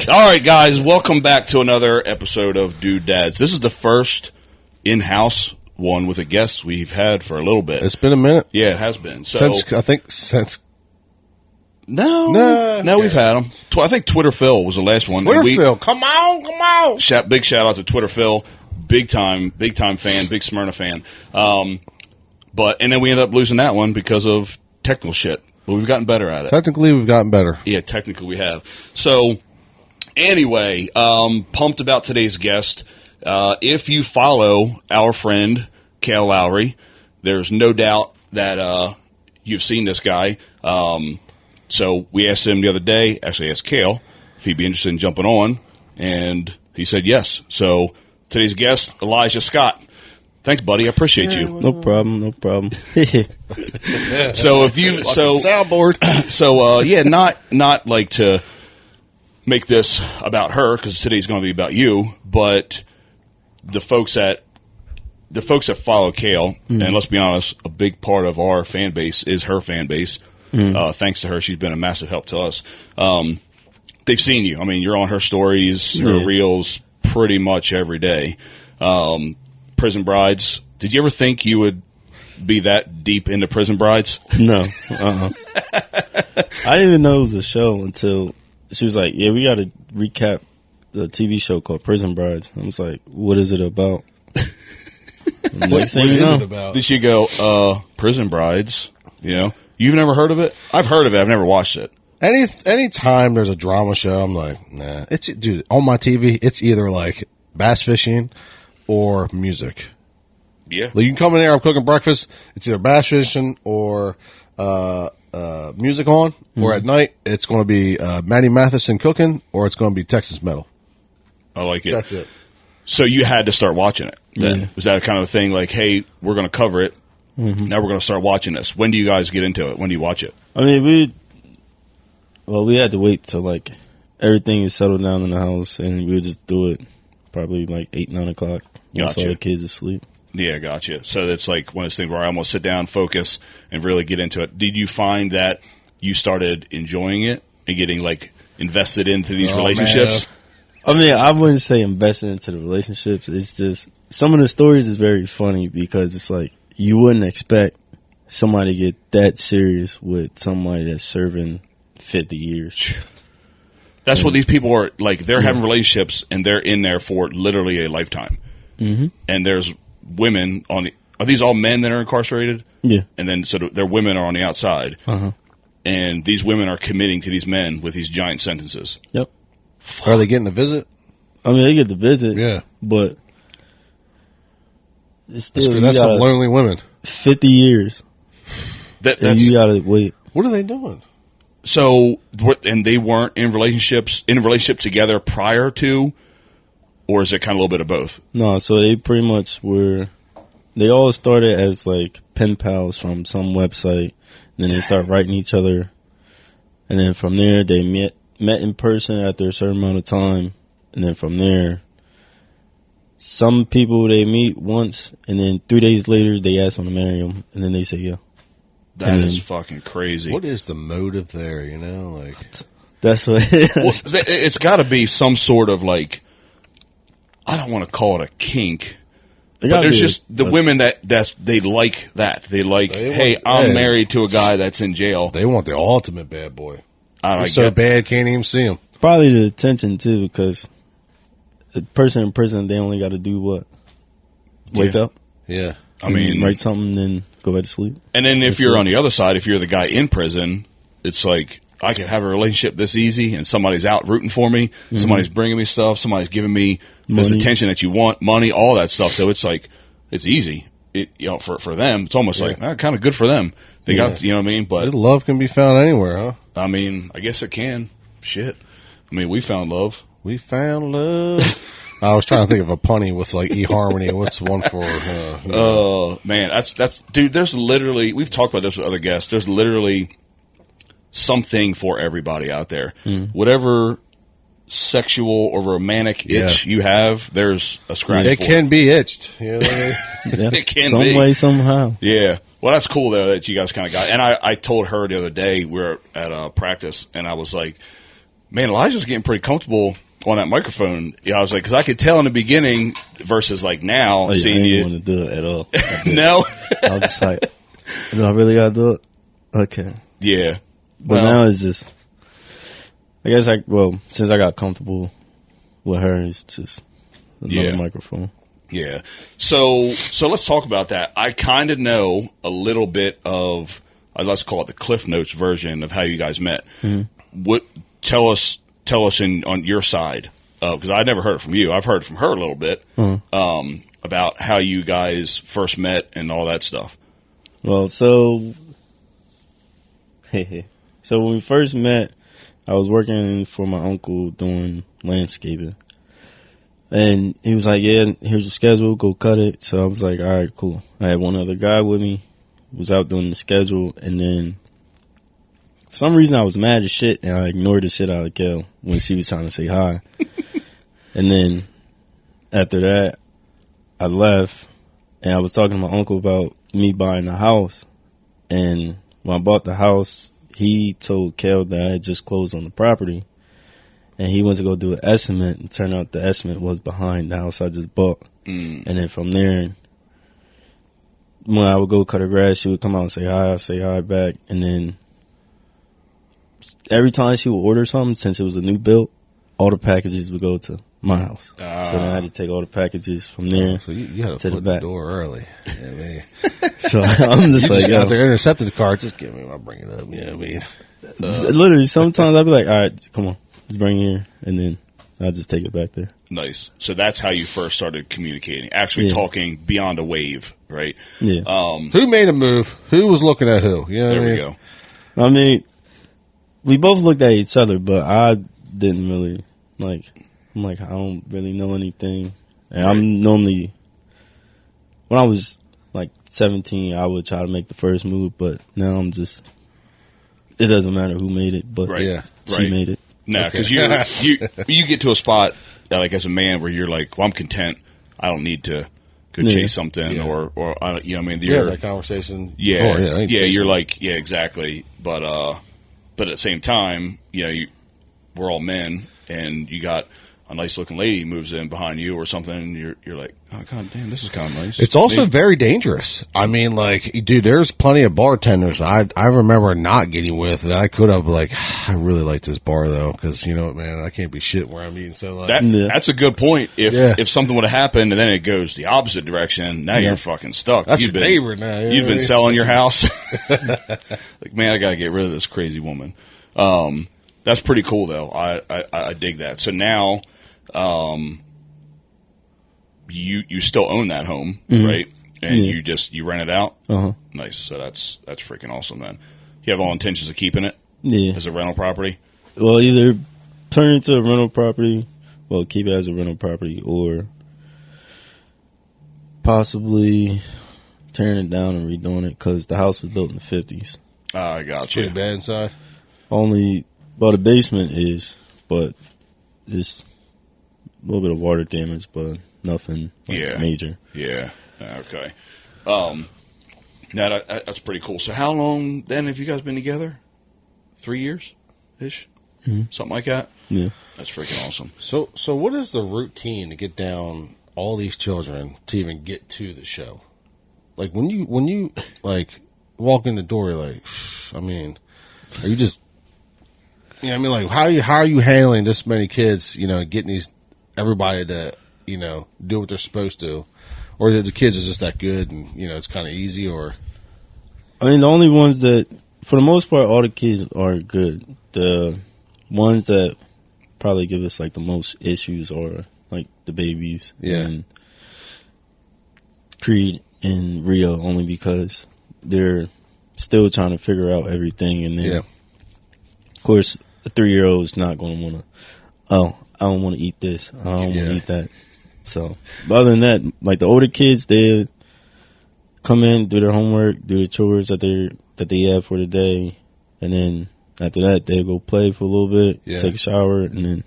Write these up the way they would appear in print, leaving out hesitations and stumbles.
All right, guys, welcome back to another episode of Dude Dads. This is the first in-house one with a guest we've had for a little bit. It's been a minute. Yeah, it has been. So Since No, we've had them. I think Twitter Phil was the last one. Phil, come on. Big shout out to Twitter Phil, big time fan, big Smyrna fan. And then we ended up losing that one because of technical shit. But we've gotten better at it. Technically, we've gotten better. Yeah, technically we have. So, anyway, pumped about today's guest. If you follow our friend, Kail Lowry, there's no doubt that you've seen this guy. So we asked him the other day, actually asked Kail, if he'd be interested in jumping on, and he said yes. So today's guest, Elijah Scott. Thanks, buddy. I appreciate you. No problem. Soundboard. Not like to make this about her, because today's going to be about you, but the folks that follow Kail, and let's be honest, a big part of our fan base is her fan base. Thanks to her, she's been a massive help to us. They've seen you. I mean, you're on her stories, her reels pretty much every day. Prison Brides. Did you ever think you would be that deep into Prison Brides? No. I didn't even know it was a show until she was like, yeah, we got to recap the TV show called Prison Brides. I was like, what is it about? What is it about? Did she go, Prison Brides? You know? You've never heard of it? I've heard of it. I've never watched it. Any time there's a drama show, I'm like, nah. Dude, on my TV, it's either like bass fishing or music. Yeah. Like you can come in there, I'm cooking breakfast, it's either bass fishing or music on, or at night it's going to be Matty Matheson cooking, or it's going to be Texas metal. I like it. That's it. So you had to start watching it then. Yeah. Was that kind of thing like, hey, we're going to cover it. Now we're going to start watching this. When do you guys get into it? When do you watch it? I mean, we had to wait till like everything is settled down in the house, and we would just do it probably like 8, 9 o'clock once all the kids are asleep. Yeah, gotcha. So it's like one of those things where I almost sit down, focus, and really get into it. Did you find that you started enjoying it and getting like invested into these relationships? Man. I mean, I wouldn't say invested into the relationships. It's just some of the stories is very funny because it's like you wouldn't expect somebody to get that serious with somebody that's serving 50 years. That's what these people are like. They're having relationships and they're in there for literally a lifetime. And there's women are these all men that are incarcerated? Yeah. And then so their women are on the outside. And these women are committing to these men with these giant sentences. Yep. Are they getting a visit? I mean, they get the visit. Yeah. But it's still, that's some lonely women. 50 years. That's, you gotta wait. What are they doing? So, and they weren't in a relationship together prior to, or is it kind of a little bit of both? No, so they pretty much they all started as like pen pals from some website, then they start writing each other, and then from there they met in person after a certain amount of time, and then from there, some people they meet once, and then 3 days later they ask them to marry them, and then they say yeah. That is fucking crazy. What is the motive there, you know? Like that's what it's got to be some sort of like, I don't want to call it a kink, but there's just the women they like that. They like, hey, I'm married to a guy that's in jail. They want the ultimate bad boy. He's so bad, can't even see him. Probably the attention too, because the person in prison, they only got to do what? Wake up. Yeah. I mean, write something, then go back to sleep. And then if you're on the other side, if you're the guy in prison, it's like, I could have a relationship this easy, and somebody's out rooting for me, somebody's bringing me stuff, somebody's giving me this attention that you want, money, all that stuff. So it's like, it's easy. For them, it's almost like kind of good for them. They got, you know what I mean? But love can be found anywhere, huh? I mean, I guess it can. Shit. I mean, we found love. We found love. I was trying to think of a punny with like eHarmony. What's one for? Man, that's dude. There's literally, we've talked about this with other guests. There's literally something for everybody out there. Whatever sexual or romantic itch you have, there's a scratch. It can be itched. You know what I mean? It can Some be. way, somehow. Yeah. Well, that's cool though that you guys kind of got. And I told her the other day we were at practice, and I was like, man, Elijah's getting pretty comfortable on that microphone. Yeah, I was like, because I could tell in the beginning versus like now Oh, yeah, seeing I you. didn't want to do it at all. No. I was just like, do I really gotta do it? Okay. Yeah. But now it's just, I guess since I got comfortable with her, it's just another microphone. Yeah. So let's talk about that. I kind of know a little bit of, let's call it the Cliff Notes version of how you guys met. Mm-hmm. What tell us on your side, because I never heard it from you. I've heard from her a little bit about how you guys first met and all that stuff. Well, so when we first met, I was working for my uncle doing landscaping. And he was like, yeah, here's your schedule, go cut it. So I was like, all right, cool. I had one other guy with me, was out doing the schedule, and then for some reason I was mad as shit, and I ignored the shit out of Kail when she was trying to say hi. And then after that, I left, and I was talking to my uncle about me buying a house. And when I bought the house, he told Kail that I had just closed on the property. And he went to go do an estimate, and turned out the estimate was behind the house I just bought. And then from there, when I would go cut her grass, she would come out and say hi, I'd say hi back. And then every time she would order something, since it was a new build, all the packages would go to my house. So then I had to take all the packages from there So you had to to the put back. the door early. Yeah, man. So I'm just You like, just yo. out there intercepted the car. Just give me. I'll bring it up. You know what I mean? Literally, sometimes I'd be like, all right, come on, just bring it here. And then I'll just take it back there. Nice. So that's how you first started communicating, actually talking beyond a wave, right? Yeah. Who made a move? Who was looking at who? You know There what I we mean? go. I mean, we both looked at each other, but I didn't really, I'm like, I don't really know anything. And I'm normally, when I was like 17, I would try to make the first move, but now I'm just, it doesn't matter who made it, but she made it. No, because you get to a spot, like as a man, where you're like, well, I'm content. I don't need to go chase something or you know what I mean? We had that conversation. Yeah, before, you're like, yeah, exactly. But at the same time, we're all men, and you got a nice looking lady moves in behind you or something, and you're like, oh god damn, this is kind of nice. It's also very dangerous. I mean, like, dude, there's plenty of bartenders I remember not getting with, and I could have I really like this bar though, because you know what, man, I can't be shit where I'm eating. So that's a good point. If something would have happened and then it goes the opposite direction, now you're fucking stuck. That's your neighbor now. You've been selling your house. Like, man, I gotta get rid of this crazy woman. That's pretty cool though. I dig that. So now, you still own that home, right? And you rent it out. Nice. So that's freaking awesome. Then you have all intentions of keeping it as a rental property. Well, either turn it into a rental property, keep it as a rental property, or possibly tearing it down and redoing it, because the house was built in the 50s. I got you. Pretty bad inside. The basement is, but this a little bit of water damage, but nothing major. Yeah. Okay. Now that's pretty cool. So how long then have you guys been together? 3 years ish, something like that. Yeah, that's freaking awesome. So what is the routine to get down all these children to even get to the show? Like when you like walk in the door, like, I mean, are you just, you know what I mean, like how are you handling this many kids? You know, getting everybody to, you know, do what they're supposed to, or the kids are just that good and, you know, it's kind of easy, or? I mean, the only ones that, for the most part, all the kids are good. The ones that probably give us like the most issues are like the babies and Creed and Rio, only because they're still trying to figure out everything, and then of course a 3-year-old is not going to want to, I don't want to eat this, I don't want to eat that. So, but other than that, like the older kids, they come in, do their homework, do the chores that they have for the day, and then after that they go play for a little bit, take a shower, and then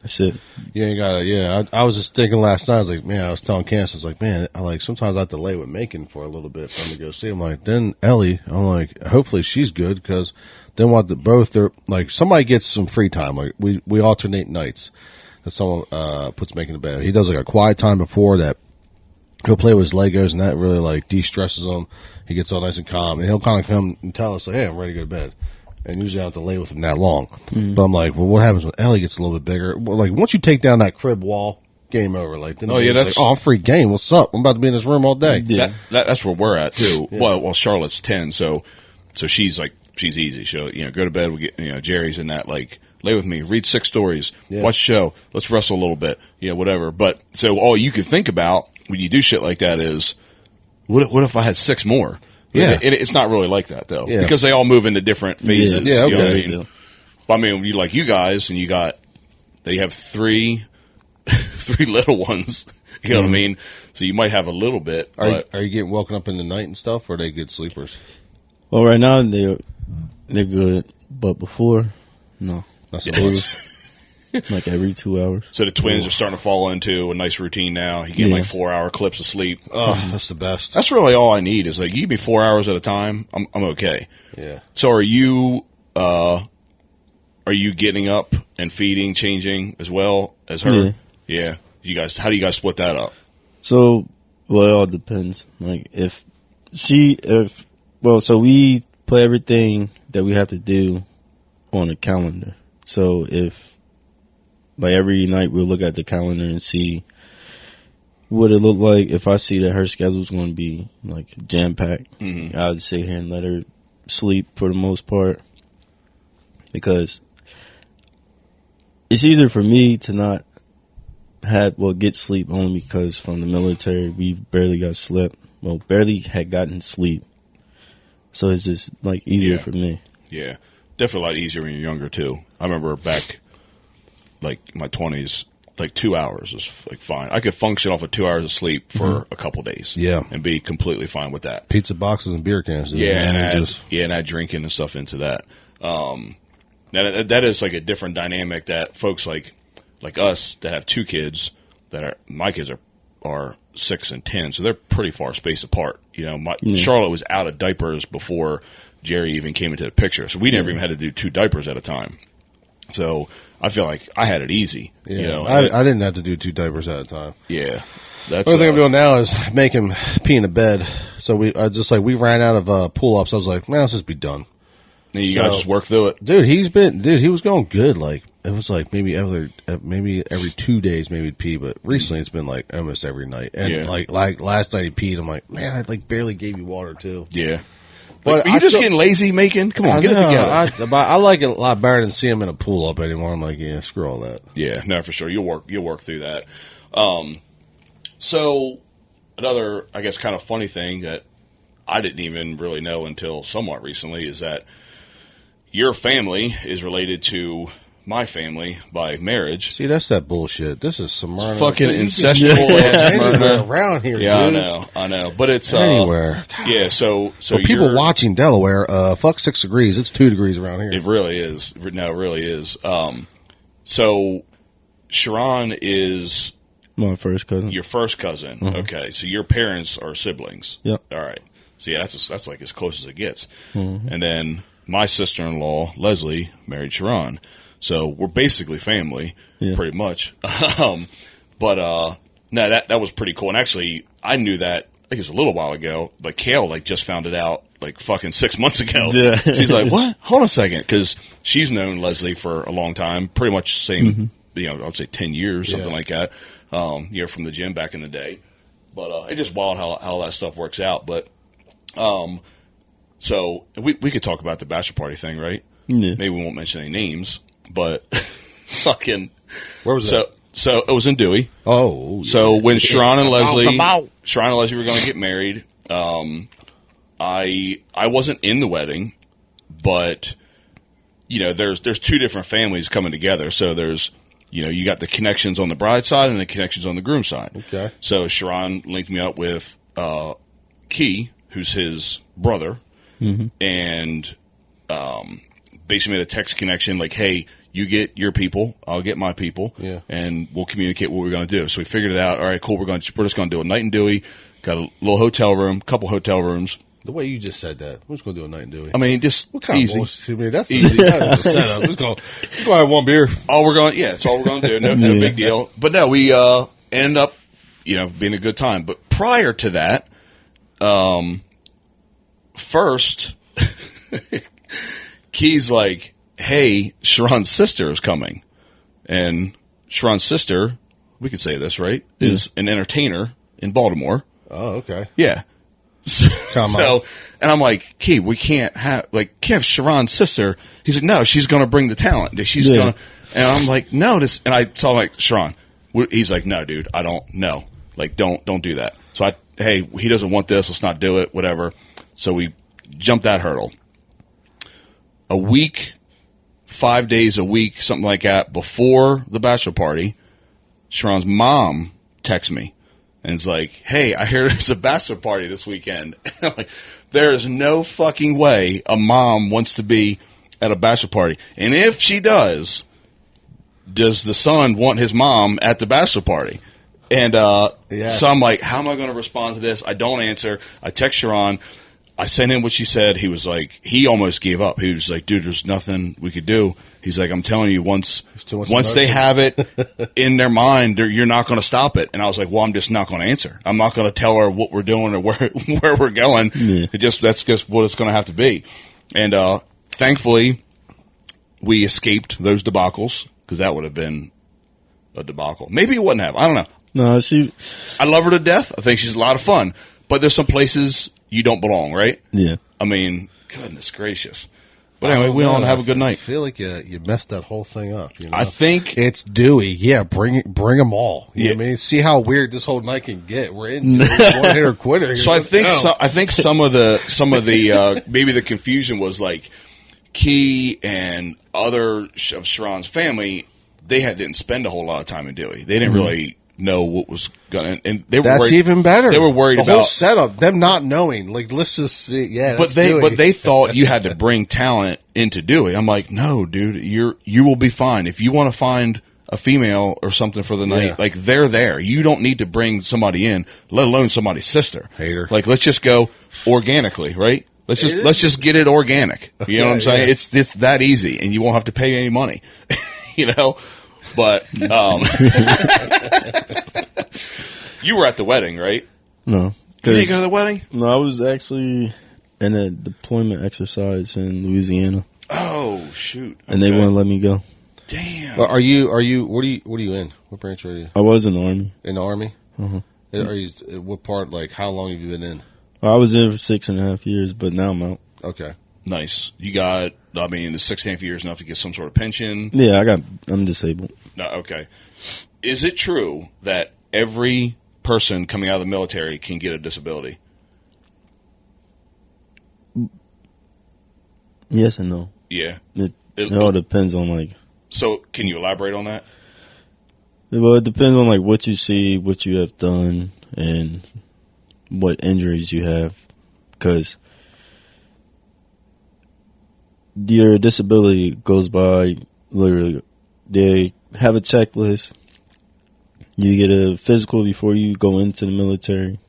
That's it. Yeah, you gotta. Yeah, I was just thinking last night. I was like, man, I was telling Candace, I was like, man, I like sometimes I have to lay with Macon for a little bit for him to go see him. Like, then Ellie, I'm like, hopefully she's good because then what? They're like somebody gets some free time. Like we alternate nights that someone puts Macon to bed. He does like a quiet time before that. He'll play with his Legos and that really like de-stresses him. He gets all nice and calm, and he'll kind of come and tell us like, hey, I'm ready to go to bed. And usually I don't have to lay with him that long. But I'm like, well, what happens when Ellie gets a little bit bigger? Well, like, once you take down that crib wall, game over. Like, then that's like, I'm free game. What's up? I'm about to be in this room all day. Yeah. That's where we're at too. Yeah. Well, Charlotte's 10, so she's easy. She'll go to bed. We get Jerry's in that like lay with me, read 6 stories, watch a show, let's wrestle a little bit, whatever. But so all you can think about when you do shit like that is, what if I had 6 more? Yeah, it's not really like that though, yeah. because they all move into different phases. Yeah, okay. You know what I mean? I mean, you guys, and they have 3 little ones. You know what I mean? So you might have a little bit. Are you getting woken up in the night and stuff, or are they good sleepers? Well, right now they're good, but before, no. Not so It much. was like every 2 hours. So the twins are starting to fall into a nice routine now. You get like 4-hour clips of sleep. Oh, that's the best. That's really all I need is like you give me 4 hours at a time. I'm okay. Yeah. So are you getting up and feeding, changing as well as her? Yeah. How do you guys split that up? So, well, it all depends. Like so we put everything that we have to do on a calendar. So if, like every night we'll look at the calendar and see what it look like. If I see that her schedule's going to be like jam-packed, I'll just sit here and let her sleep for the most part. Because it's easier for me to not get sleep only because from the military we barely got slept. Well, barely had gotten sleep. So it's just like easier for me. Yeah. Definitely a lot easier when you're younger too. I remember back like in my 20s, like 2 hours was like fine. I could function off of 2 hours of sleep for a couple days. Yeah. And be completely fine with that. Pizza boxes and beer cans. And add drinking and stuff into that. Now that is like a different dynamic that folks like us that have 2 kids my kids are 6 and 10, so they're pretty far spaced apart. Charlotte was out of diapers before Jerry even came into the picture, so we never even had to do 2 diapers at a time. So I feel like I had it easy. Yeah, I didn't have to do 2 diapers at a time. Yeah, that's the only thing I'm doing now is make him pee in the bed. So we ran out of pull ups. I was like, man, let's just be done. And you guys just work through it, dude. He was going good. Like it was like maybe every 2 days maybe he'd pee, but recently it's been like almost every night. And like last night he peed. I'm like, man, I like barely gave you water too. Yeah. But are you just getting lazy, Macon? Come on, get it together. I like it a lot better than seeing him in a pull up anymore. I'm like, yeah, screw all that. Yeah, no, for sure. You'll work through that. So another, I guess, kind of funny thing that I didn't even really know until somewhat recently is that your family is related to my family by marriage. See, that's that bullshit. This is Smyrna. Fucking incestual ass Smyrna around here. Yeah, dude. I know. But it's anywhere. Yeah, so for people watching Delaware, fuck 6 degrees. It's 2 degrees around here. It really is. No, it really is. So Sharon is my first cousin. Your first cousin. Okay, so your parents are siblings. Yep. All right. So yeah, that's like as close as it gets. And then my sister-in-law Leslie married Sharon. So we're basically family, pretty much. But no, that was pretty cool. And actually, I knew that, I think it was a little while ago, but Kail just found it out like fucking 6 months ago. Yeah. She's like, what? Hold on a second. Because she's known Leslie for a long time, pretty much the same, I would say 10 years, something like that. From the gym back in the day. But it's just wild how that stuff works out. But so we could talk about the bachelor party thing, right? Yeah. Maybe we won't mention any names. But fucking, where was it? So it was in Dewey. Oh, so when Sharon and Leslie were going to get married, I wasn't in the wedding, but there's 2 different families coming together. So there's you got the connections on the bride side and the connections on the groom side. Okay. So Sharon linked me up with Key, who's his brother, and basically made a text connection like, hey, You get your people, I'll get my people, and we'll communicate what we're going to do. So we figured it out. All right, cool. We're just going to do a night in Dewey. Got a little hotel room, couple hotel rooms. The way you just said that, we're just going to do a night in Dewey. I mean, just what kind easy. Of bullshit? I mean, that's easy. That's the setup. Let's go have one beer. That's all we're going to do. No big deal. But no, we ended up, being a good time. But prior to that, first, Key's like, hey, Sharon's sister is coming. And Sharon's sister, we could say this, right, is an entertainer in Baltimore. Oh, okay. Yeah. So, and I'm like, Key, we can't have Sharon's sister. He's like, no, she's going to bring the talent. She's going to, and I'm like, no, and I saw like, Sharon, he's like, no, dude, I don't know. Like, don't do that. So hey, he doesn't want this. Let's not do it, whatever. So we jumped that hurdle. A week, 5 days a week, something like that, before the bachelor party, Sharon's mom texts me and is like, hey, I hear there's a bachelor party this weekend. I'm like, there is no fucking way a mom wants to be at a bachelor party. And if she does the son want his mom at the bachelor party? And so I'm like, how am I going to respond to this? I don't answer. I text Sharon. I sent him what she said. He was like, he almost gave up. He was like, dude, there's nothing we could do. He's like, I'm telling you, once they have it in their mind, you're not going to stop it. And I was like, well, I'm just not going to answer. I'm not going to tell her what we're doing or where we're going. Yeah. That's just what it's going to have to be. And thankfully, we escaped those debacles, because that would have been a debacle. Maybe it wouldn't have. I don't know. No, I love her to death. I think she's a lot of fun. But there's some places you don't belong, right? Yeah. I mean, goodness gracious. But anyway, we all have a good night. I feel like you messed that whole thing up. I think it's Dewey. Yeah, bring them all. You know what I mean? See how weird this whole night can get. We're in one hitter quitter. So I think some of the maybe the confusion was like Key and other of Sharon's family. They didn't spend a whole lot of time in Dewey. They didn't really know what was going, and they were that's worried, even better. They were worried the about whole setup, them not knowing. Like, let's just see, but they thought you had to bring talent into Dewey. I'm like, no, dude, you will be fine if you want to find a female or something for the night. Like, they're there. You don't need to bring somebody in, let alone somebody's sister. Hater. Like, let's just go organically, right? Let's just get it organic. You know what I'm saying? It's that easy, and you won't have to pay any money. But you were at the wedding, right? No. You didn't go to the wedding? No, I was actually in a deployment exercise in Louisiana. Oh shoot! And they wouldn't let me go. Damn. Are you? What are you in? What branch are you? I was in the Army. In the Army? Uh-huh. Are you? What part? Like, how long have you been in? I was in for 6.5 years, but now I'm out. Okay. Nice. You got, the 6.5 years enough to get some sort of pension? Yeah, I'm disabled. No, okay. Is it true that every person coming out of the military can get a disability? Yes and no. Yeah. It all depends on, So, can you elaborate on that? Well, it depends on, what you see, what you have done, and what injuries you have. Because your disability goes by, literally, they have a checklist. You get a physical before you go into the military.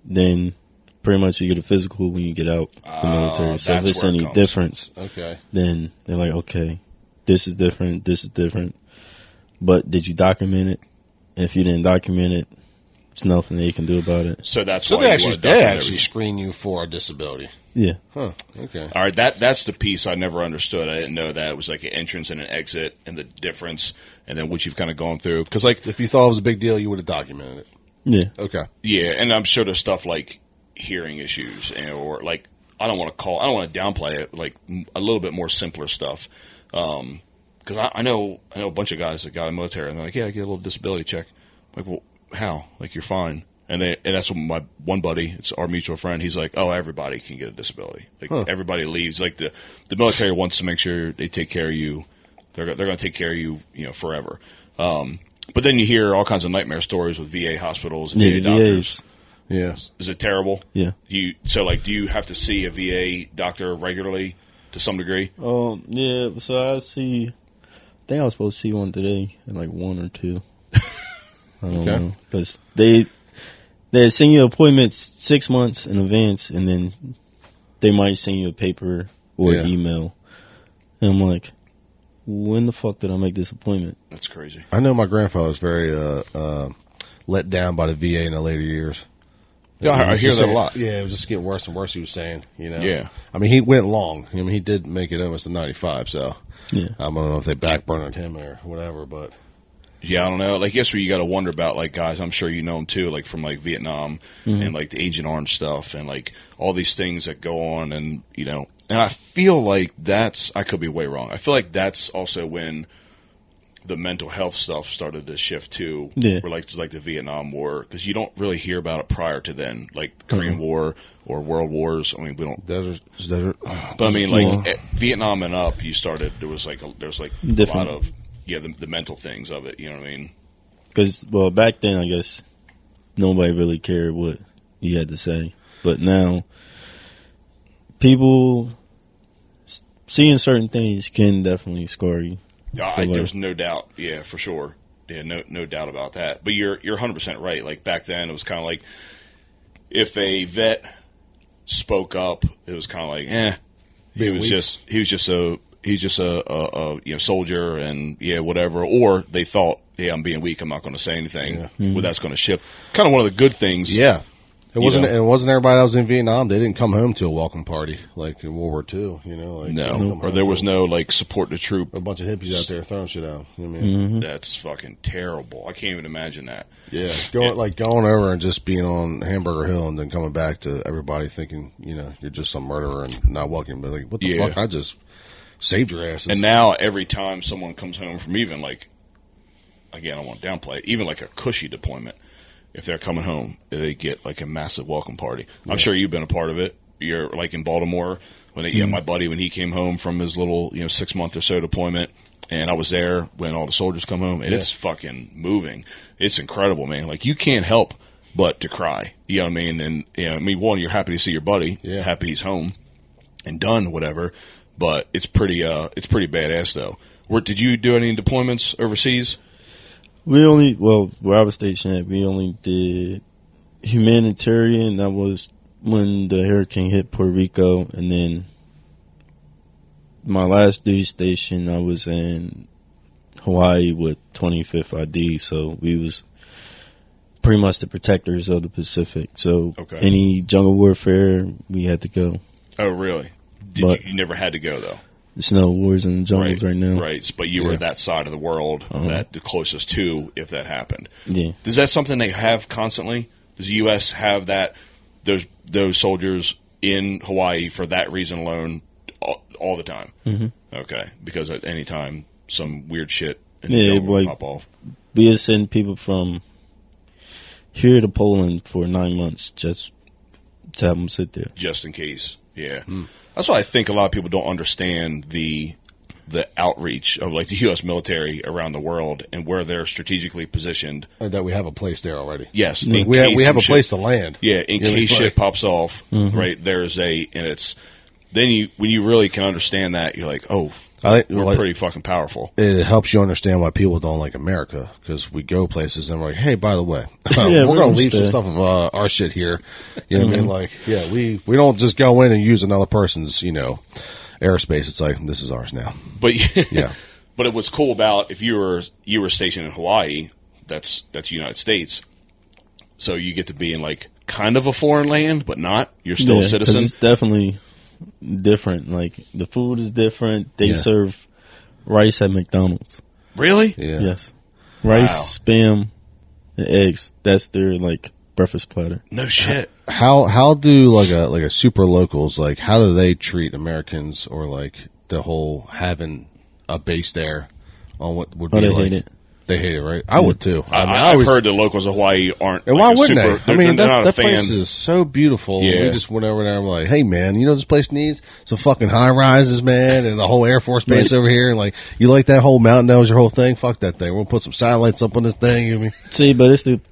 Then, pretty much, you get a physical when you get out the military. So if it's any difference, then they're like, okay, this is different. But did you document it? If you didn't document it, there's nothing they can do about it. So that's why they actually screen you for a disability. Yeah. Huh. Okay. All right. That's the piece I never understood. I didn't know that it was like an entrance and an exit, and the difference, and then what you've kind of gone through. Because if you thought it was a big deal, you would have documented it. Yeah. Okay. Yeah, and I'm sure there's stuff like hearing issues, or I don't want to downplay it, like a little bit more simpler stuff. Because I know a bunch of guys that got in the military, and they're like, yeah, I get a little disability check. I'm like, well, how? Like, you're fine. And that's what my one buddy, it's our mutual friend, he's like, oh, everybody can get a disability. Everybody leaves. Like, the military wants to make sure they take care of you. They're going to take care of you, forever. But then you hear all kinds of nightmare stories with VA hospitals and VA doctors. Yes. Is it terrible? Yeah. Do you have to see a VA doctor regularly to some degree? Yeah. So I see think I was supposed to see one today at like 1 or 2. I don't know. Because they send you appointments 6 months in advance, and then they might send you a paper or an email. And I'm like, when the fuck did I make this appointment? That's crazy. I know my grandfather was very let down by the VA in the later years. Yeah, I hear that a lot. Yeah, it was just getting worse and worse, he was saying, Yeah. I mean, he went long. I mean, he did make it almost to 95, so Yeah. I don't know if they backburnered him or whatever, but... Yeah, I don't know. Like, guess what you got to wonder about, like, guys, I'm sure you know them too, like, from, like, Vietnam and, like, the Agent Orange stuff and, like, all these things that go on and, and I feel like I could be way wrong. I feel like that's also when the mental health stuff started to shift too. Yeah. Or, like, just like the Vietnam War, because you don't really hear about it prior to then, like, the Korean War or World Wars. I mean, we don't. Desert. But, I mean, like, Vietnam and up, there was, like, a lot of, the mental things of it, you know what I mean? Because, well, back then, I guess, nobody really cared what you had to say. But now, people seeing certain things can definitely scar you. There's no doubt. Yeah, for sure. Yeah, no doubt about that. But you're 100% right. Like, back then, it was kind of like, if a vet spoke up, it was kind of like, he was just a soldier and whatever, or they thought, I'm being weak, I'm not going to say anything. Well, that's going to shift. Kind of one of the good things. Yeah. It wasn't everybody that was in Vietnam. They didn't come home to a welcome party like in World War II. Or there was no like support the troop. A bunch of hippies out there throwing shit out. You know what I mean? That's fucking terrible. I can't even imagine that. Yeah, going over and just being on Hamburger Hill and then coming back to everybody thinking you're just some murderer and not welcome. But like, what the fuck? I just saved your asses. And now every time someone comes home from even like, again, I don't want to downplay it, even like a cushy deployment. If they're coming home, they get like a massive welcome party. I'm sure you've been a part of it. You're like in Baltimore when my buddy, when he came home from his little 6 month or so deployment, and I was there when all the soldiers come home, and it's fucking moving. It's incredible, man. Like, you can't help but to cry. You know what I mean? And one, you're happy to see your buddy, happy he's home and done, whatever. But it's pretty badass though. Did you do any deployments overseas? Where I was stationed at, we only did humanitarian. That was when the hurricane hit Puerto Rico. And then my last duty station, I was in Hawaii with 25th ID. So we was pretty much the protectors of the Pacific. So any jungle warfare, we had to go. Oh, really? You never had to go, though? There's no wars in the jungles right now. Right, but you were that side of the world, that the closest to, if that happened. Yeah. Is that something they have constantly? Does the U.S. have those soldiers in Hawaii for that reason alone all the time? Mm-hmm. Okay, because at any time some weird shit will pop off. We had send people from here to Poland for 9 months just to have them sit there. Just in case, yeah. That's why I think a lot of people don't understand the outreach of like the U.S. military around the world and where they're strategically positioned. That we have a place there already. Yes, we have a place to land. Yeah, in case shit pops off, right? When you really can understand that, you're like, oh, we're pretty fucking powerful. It helps you understand why people don't like America, because we go places and we're like, hey, by the way, we're going to leave some stuff of our shit here. You know what I mean? Like, we don't just go in and use another person's, airspace. It's like, this is ours now. But but what's cool about if you were stationed in Hawaii, that's United States, so you get to be in like kind of a foreign land, but not. You're still a citizen. It's definitely different. Like, the food is different. They serve rice at McDonald's. Really? Yeah. Yes. Rice, spam, and eggs. That's their like breakfast platter. No shit. How do like a super locals, like, how do they treat Americans, or like the whole having a base there on what would be they like? hate it. They hate it, right? I would too. I've heard the locals of Hawaii aren't. And why wouldn't they? I mean, they're not that a fan. place is so beautiful. Yeah. We just went over there and we're like, hey man, you know what this place needs? Some fucking high rises, man, and the whole Air Force base over here. And like, you like that whole mountain? That was your whole thing? Fuck that thing. We'll put some satellites up on this thing. You know what I mean? See, but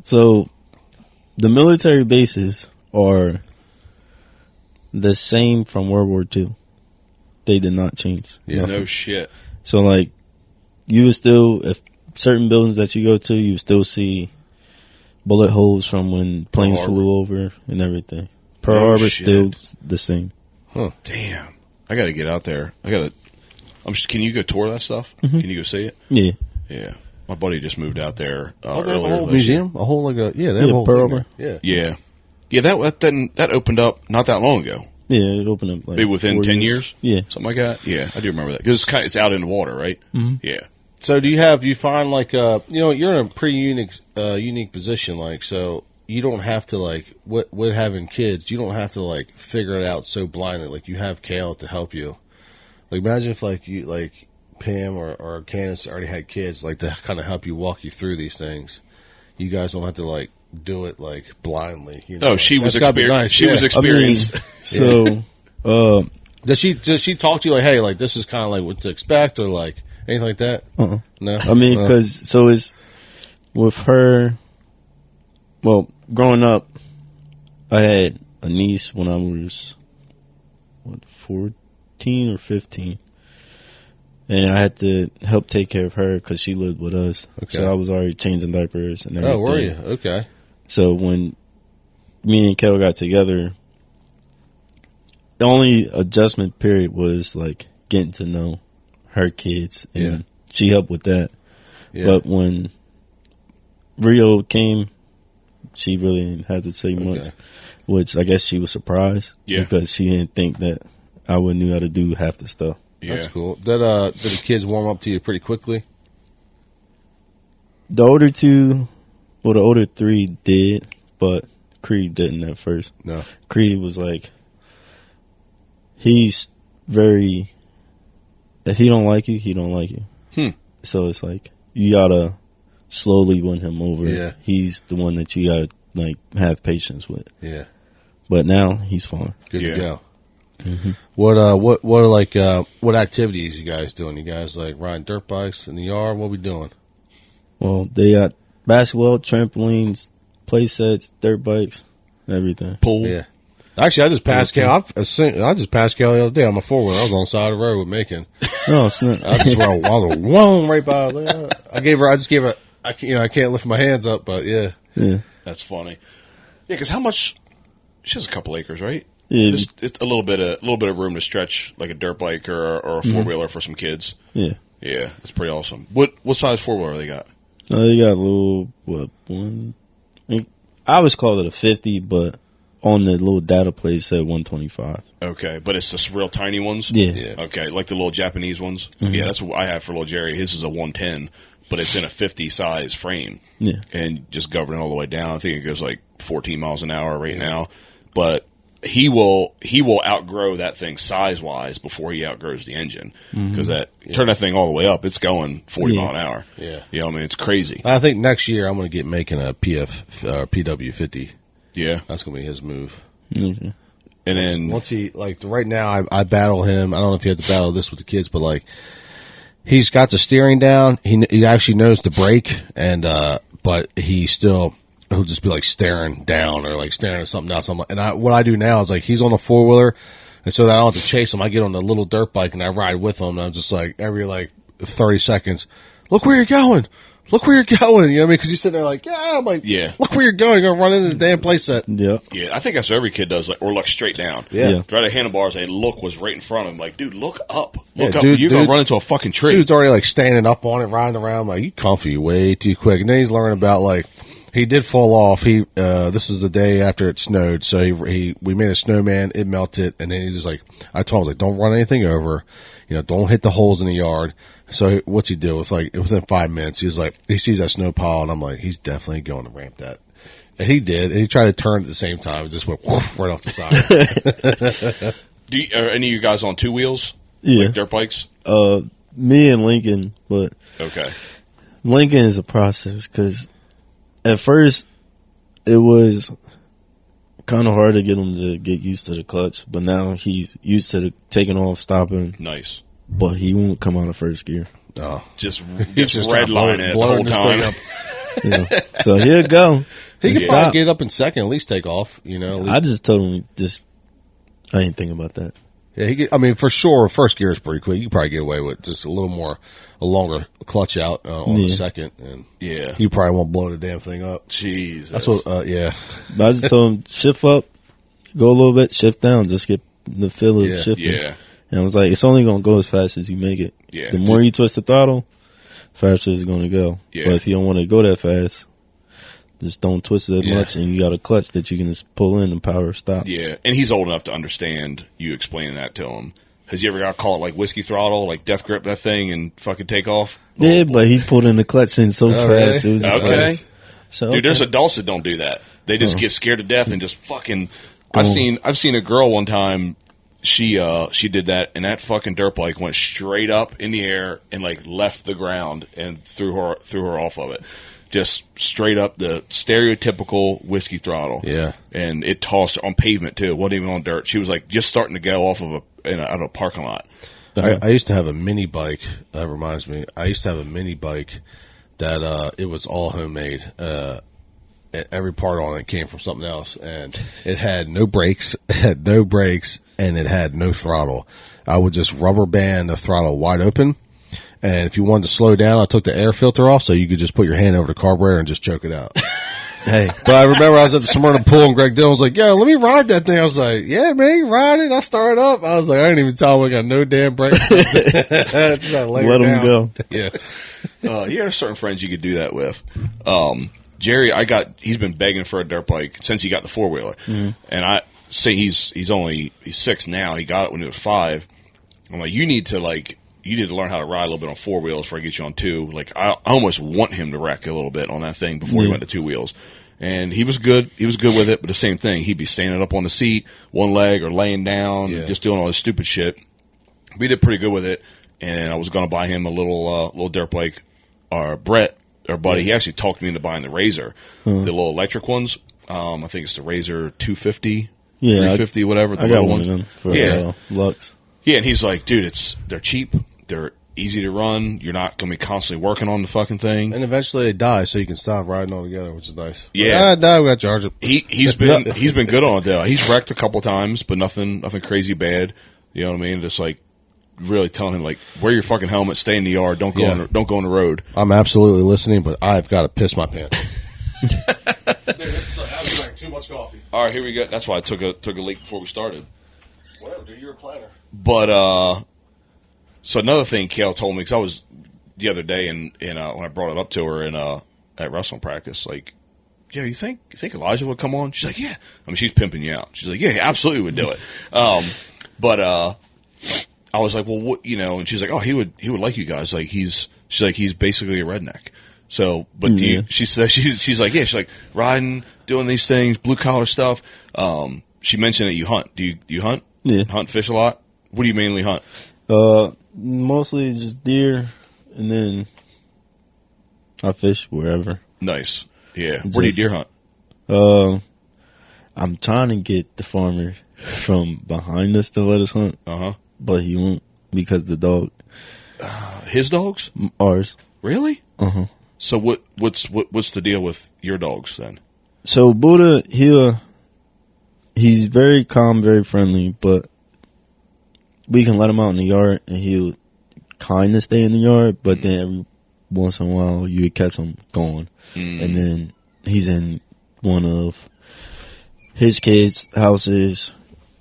so the military bases are the same from World War II. They did not change. Yeah. No shit. So like, you would still, if certain buildings that you go to, you would still see bullet holes from when planes flew over and everything. Pearl Harbor still the same. Huh. Damn. I got to get out there. Can you go tour that stuff? Mm-hmm. Can you go see it? Yeah. Yeah. My buddy just moved out there. They have a whole museum? A whole, they have a whole Pearl thing Harbor. Yeah. Yeah, that opened up not that long ago. Yeah, it opened up like maybe within 10 years? Yeah. Something like that? Yeah, I do remember that. Because it's out in the water, right? Mm-hmm. Yeah. So do you find like, you're in a pretty unique position, like, so you don't have to like, with having kids, you don't have to like figure it out so blindly. Like you have Kail to help you. Like imagine if like you, like Pam or Candace already had kids, like to kind of help you walk you through these things. You guys don't have to like do it like blindly. You know? Oh, she was That's gotta be experienced. nice. She was experienced. So, does she talk to you like, hey, like this is kind of like what to expect or like anything like that? No. I mean, because it's with her. Well, growing up, I had a niece when I was 14 or 15, and I had to help take care of her because she lived with us. Okay. So I was already changing diapers and everything. Oh, were you? Okay. So when me and Kail got together, the only adjustment period was like getting to know her kids, and she helped with that. Yeah. But when Rio came, she really didn't have to say much, which I guess she was surprised because she didn't think that I would knew how to do half the stuff. Yeah. That's cool. Did the kids warm up to you pretty quickly? The older two, well, the older three did, but Creed didn't at first. No. Creed was like, he's very, if he don't like you, he don't like you. So it's like, you gotta slowly win him over. Yeah. He's the one that you gotta like have patience with. Yeah. But now he's fine. Good to go. Mm-hmm. What are like what activities you guys doing? You guys like riding dirt bikes in the yard? What we doing? Well, they got basketball, trampolines, play sets, dirt bikes, everything. Pool. Yeah. Actually, I just passed Kail. I just passed Kail the other day on my 4-wheeler. I was on the side of the road with Macon. No, it's not. I just went right by. I just gave her. I can't lift my hands up, but yeah. That's funny. Yeah, because how much? She has a couple acres, right? Yeah, it's a little bit of room to stretch like a dirt bike or a 4-wheeler for some kids. Yeah, it's pretty awesome. What size 4-wheeler they got? They got a little one. I always called it a 50, but on the little data plate it said 125. Okay, but it's just real tiny ones. Yeah. Okay, like the little Japanese ones. Mm-hmm. Yeah, that's what I have for little Jerry. His is a 110, but it's in a 50 size frame. Yeah, and just governing all the way down. I think it goes like 14 miles an hour right now, but he will outgrow that thing size wise before he outgrows the engine because turn that thing all the way up, it's going 40 mile an hour. Yeah, I mean it's crazy. I think next year I'm going to get making a PW50. Yeah, that's going to be his move. Mm-hmm. And then once he like right now I battle him. I don't know if you have to battle this with the kids, but like he's got the steering down. He actually knows the brake, and but he'll just be like staring down or like staring at something else. And what I do now is like he's on the 4-wheeler, and so that I don't have to chase him. I get on the little dirt bike and I ride with him. And I'm just like every like 30 seconds, look where you're going. Look where you're going. You know what I mean? Because you sit there like, I'm like, look where you're going. You're going to run into the damn playset. Yeah. I think that's what every kid does, like, or look straight down. Yeah. Try to handlebars and look was right in front of him. Like, dude, look up. Look up. Dude, You're going to run into a fucking tree. Dude's already like standing up on it, riding around. Like, you comfy way too quick. And then he's learning about like, he did fall off. This is the day after it snowed. So we made a snowman. It melted. And then he's just like, I told him, like, don't run anything over. Don't hit the holes in the yard. So what's he do? It's like within 5 minutes, he's like, he sees that snow pile, and I'm like, he's definitely going to ramp that. And he did. And he tried to turn at the same time. It just went whoosh, right off the side. Are any of you guys on 2 wheels? Yeah. Like dirt bikes? Me and Lincoln, but okay. Lincoln is a process because at first it was kind of hard to get him to get used to the clutch, but now he's used to taking off, stopping. Nice. But he won't come out of first gear. Oh, just redline it the whole time. So he'll go. He can probably get up in second, at least take off. I just told him I ain't thinking about that. Yeah, I mean, for sure, first gear is pretty quick. You can probably get away with just a longer clutch out on the second, and you probably won't blow the damn thing up. Jesus. That's what, yeah. But I just told him, shift up, go a little bit, shift down, just get the feel of shifting. Yeah. And I was like, it's only going to go as fast as you make it. Yeah. The more you twist the throttle, faster it's going to go. Yeah. But if you don't want to go that fast, just don't twist it that much, and you got a clutch that you can just pull in and power stop. Yeah, and he's old enough to understand you explaining that to him. Has he ever got caught like whiskey throttle, like death grip that thing and fucking take off? Yeah, but he pulled in the clutch in so fast. Really? It was just like, so, Dude, there's adults that don't do that. They just get scared to death and just fucking. I've seen a girl one time. She did that, and that fucking dirt bike went straight up in the air and like left the ground and threw her off of it. Just straight up the stereotypical whiskey throttle. Yeah. And it tossed her on pavement too. It wasn't even on dirt. She was like just starting to go off of out of a parking lot. I used to have a mini bike. That reminds me. I used to have a mini bike that it was all homemade. Every part on it came from something else, and it had no brakes. It had no brakes, and it had no throttle. I would just rubber band the throttle wide open, and if you wanted to slow down, I took the air filter off so you could just put your hand over the carburetor and just choke it out. hey, But I remember I was at the Smyrna pool, and Greg Dillon was like, "Yeah, let me ride that thing." I was like, "Yeah, man, you ride it." I started up. I was like, I didn't even tell him I got no damn brakes. Just let him go. Yeah. You have certain friends you could do that with. Jerry, he's been begging for a dirt bike since he got the 4-wheeler. And I say he's 6 now. He got it when he was 5. I'm like, you need to learn how to ride a little bit on 4 wheels before I get you on 2. Like, I almost want him to wreck a little bit on that thing before he went to 2 wheels. And he was good. He was good with it, but the same thing. He'd be standing up on the seat, one leg, or laying down, just doing all this stupid shit. We did pretty good with it, and I was going to buy him a little dirt bike. Brett, our buddy, he actually talked me into buying the Razor, the little electric ones. I think it's the Razor 250, 350, whatever. The I got little one ones. of them for Lux. Yeah, and he's like, dude, they're cheap, they're easy to run, you're not going to be constantly working on the fucking thing. And eventually they die, so you can stop riding all together, which is nice. Yeah. Now we got to charge it. He's been good on it though. He's wrecked a couple times, but nothing crazy bad. You know what I mean? Just like really telling him like, wear your fucking helmet, stay in the yard, don't go on the road. I'm absolutely listening, but I've got to piss my pants. Dude, I drank too much coffee. All right, here we go. That's why I took a leak before we started. Whatever, dude, you're a planner. But so another thing Kail told me, because I was the other day and when I brought it up to her at wrestling practice, like, yeah, you think Elijah would come on? She's like, yeah. I mean, she's pimping you out. She's like, yeah, he absolutely would do it. But I was like, well, what, and she's like, oh, he would like you guys. Like she's basically a redneck. So, but she says she's like, yeah, she's like riding, doing these things, blue collar stuff. She mentioned that you hunt. Do you hunt? Yeah. Hunt, fish a lot? What do you mainly hunt? Mostly just deer, and then I fish wherever. Nice. Yeah. Where do you deer hunt? I'm trying to get the farmer from behind us to let us hunt. But he won't because the dog. His dogs? Ours. Really? So what's the deal with your dogs then? So Buddha, he's very calm, very friendly, but we can let him out in the yard and he'll kind of stay in the yard, but then every once in a while you would catch him going. And then he's in one of his kids' houses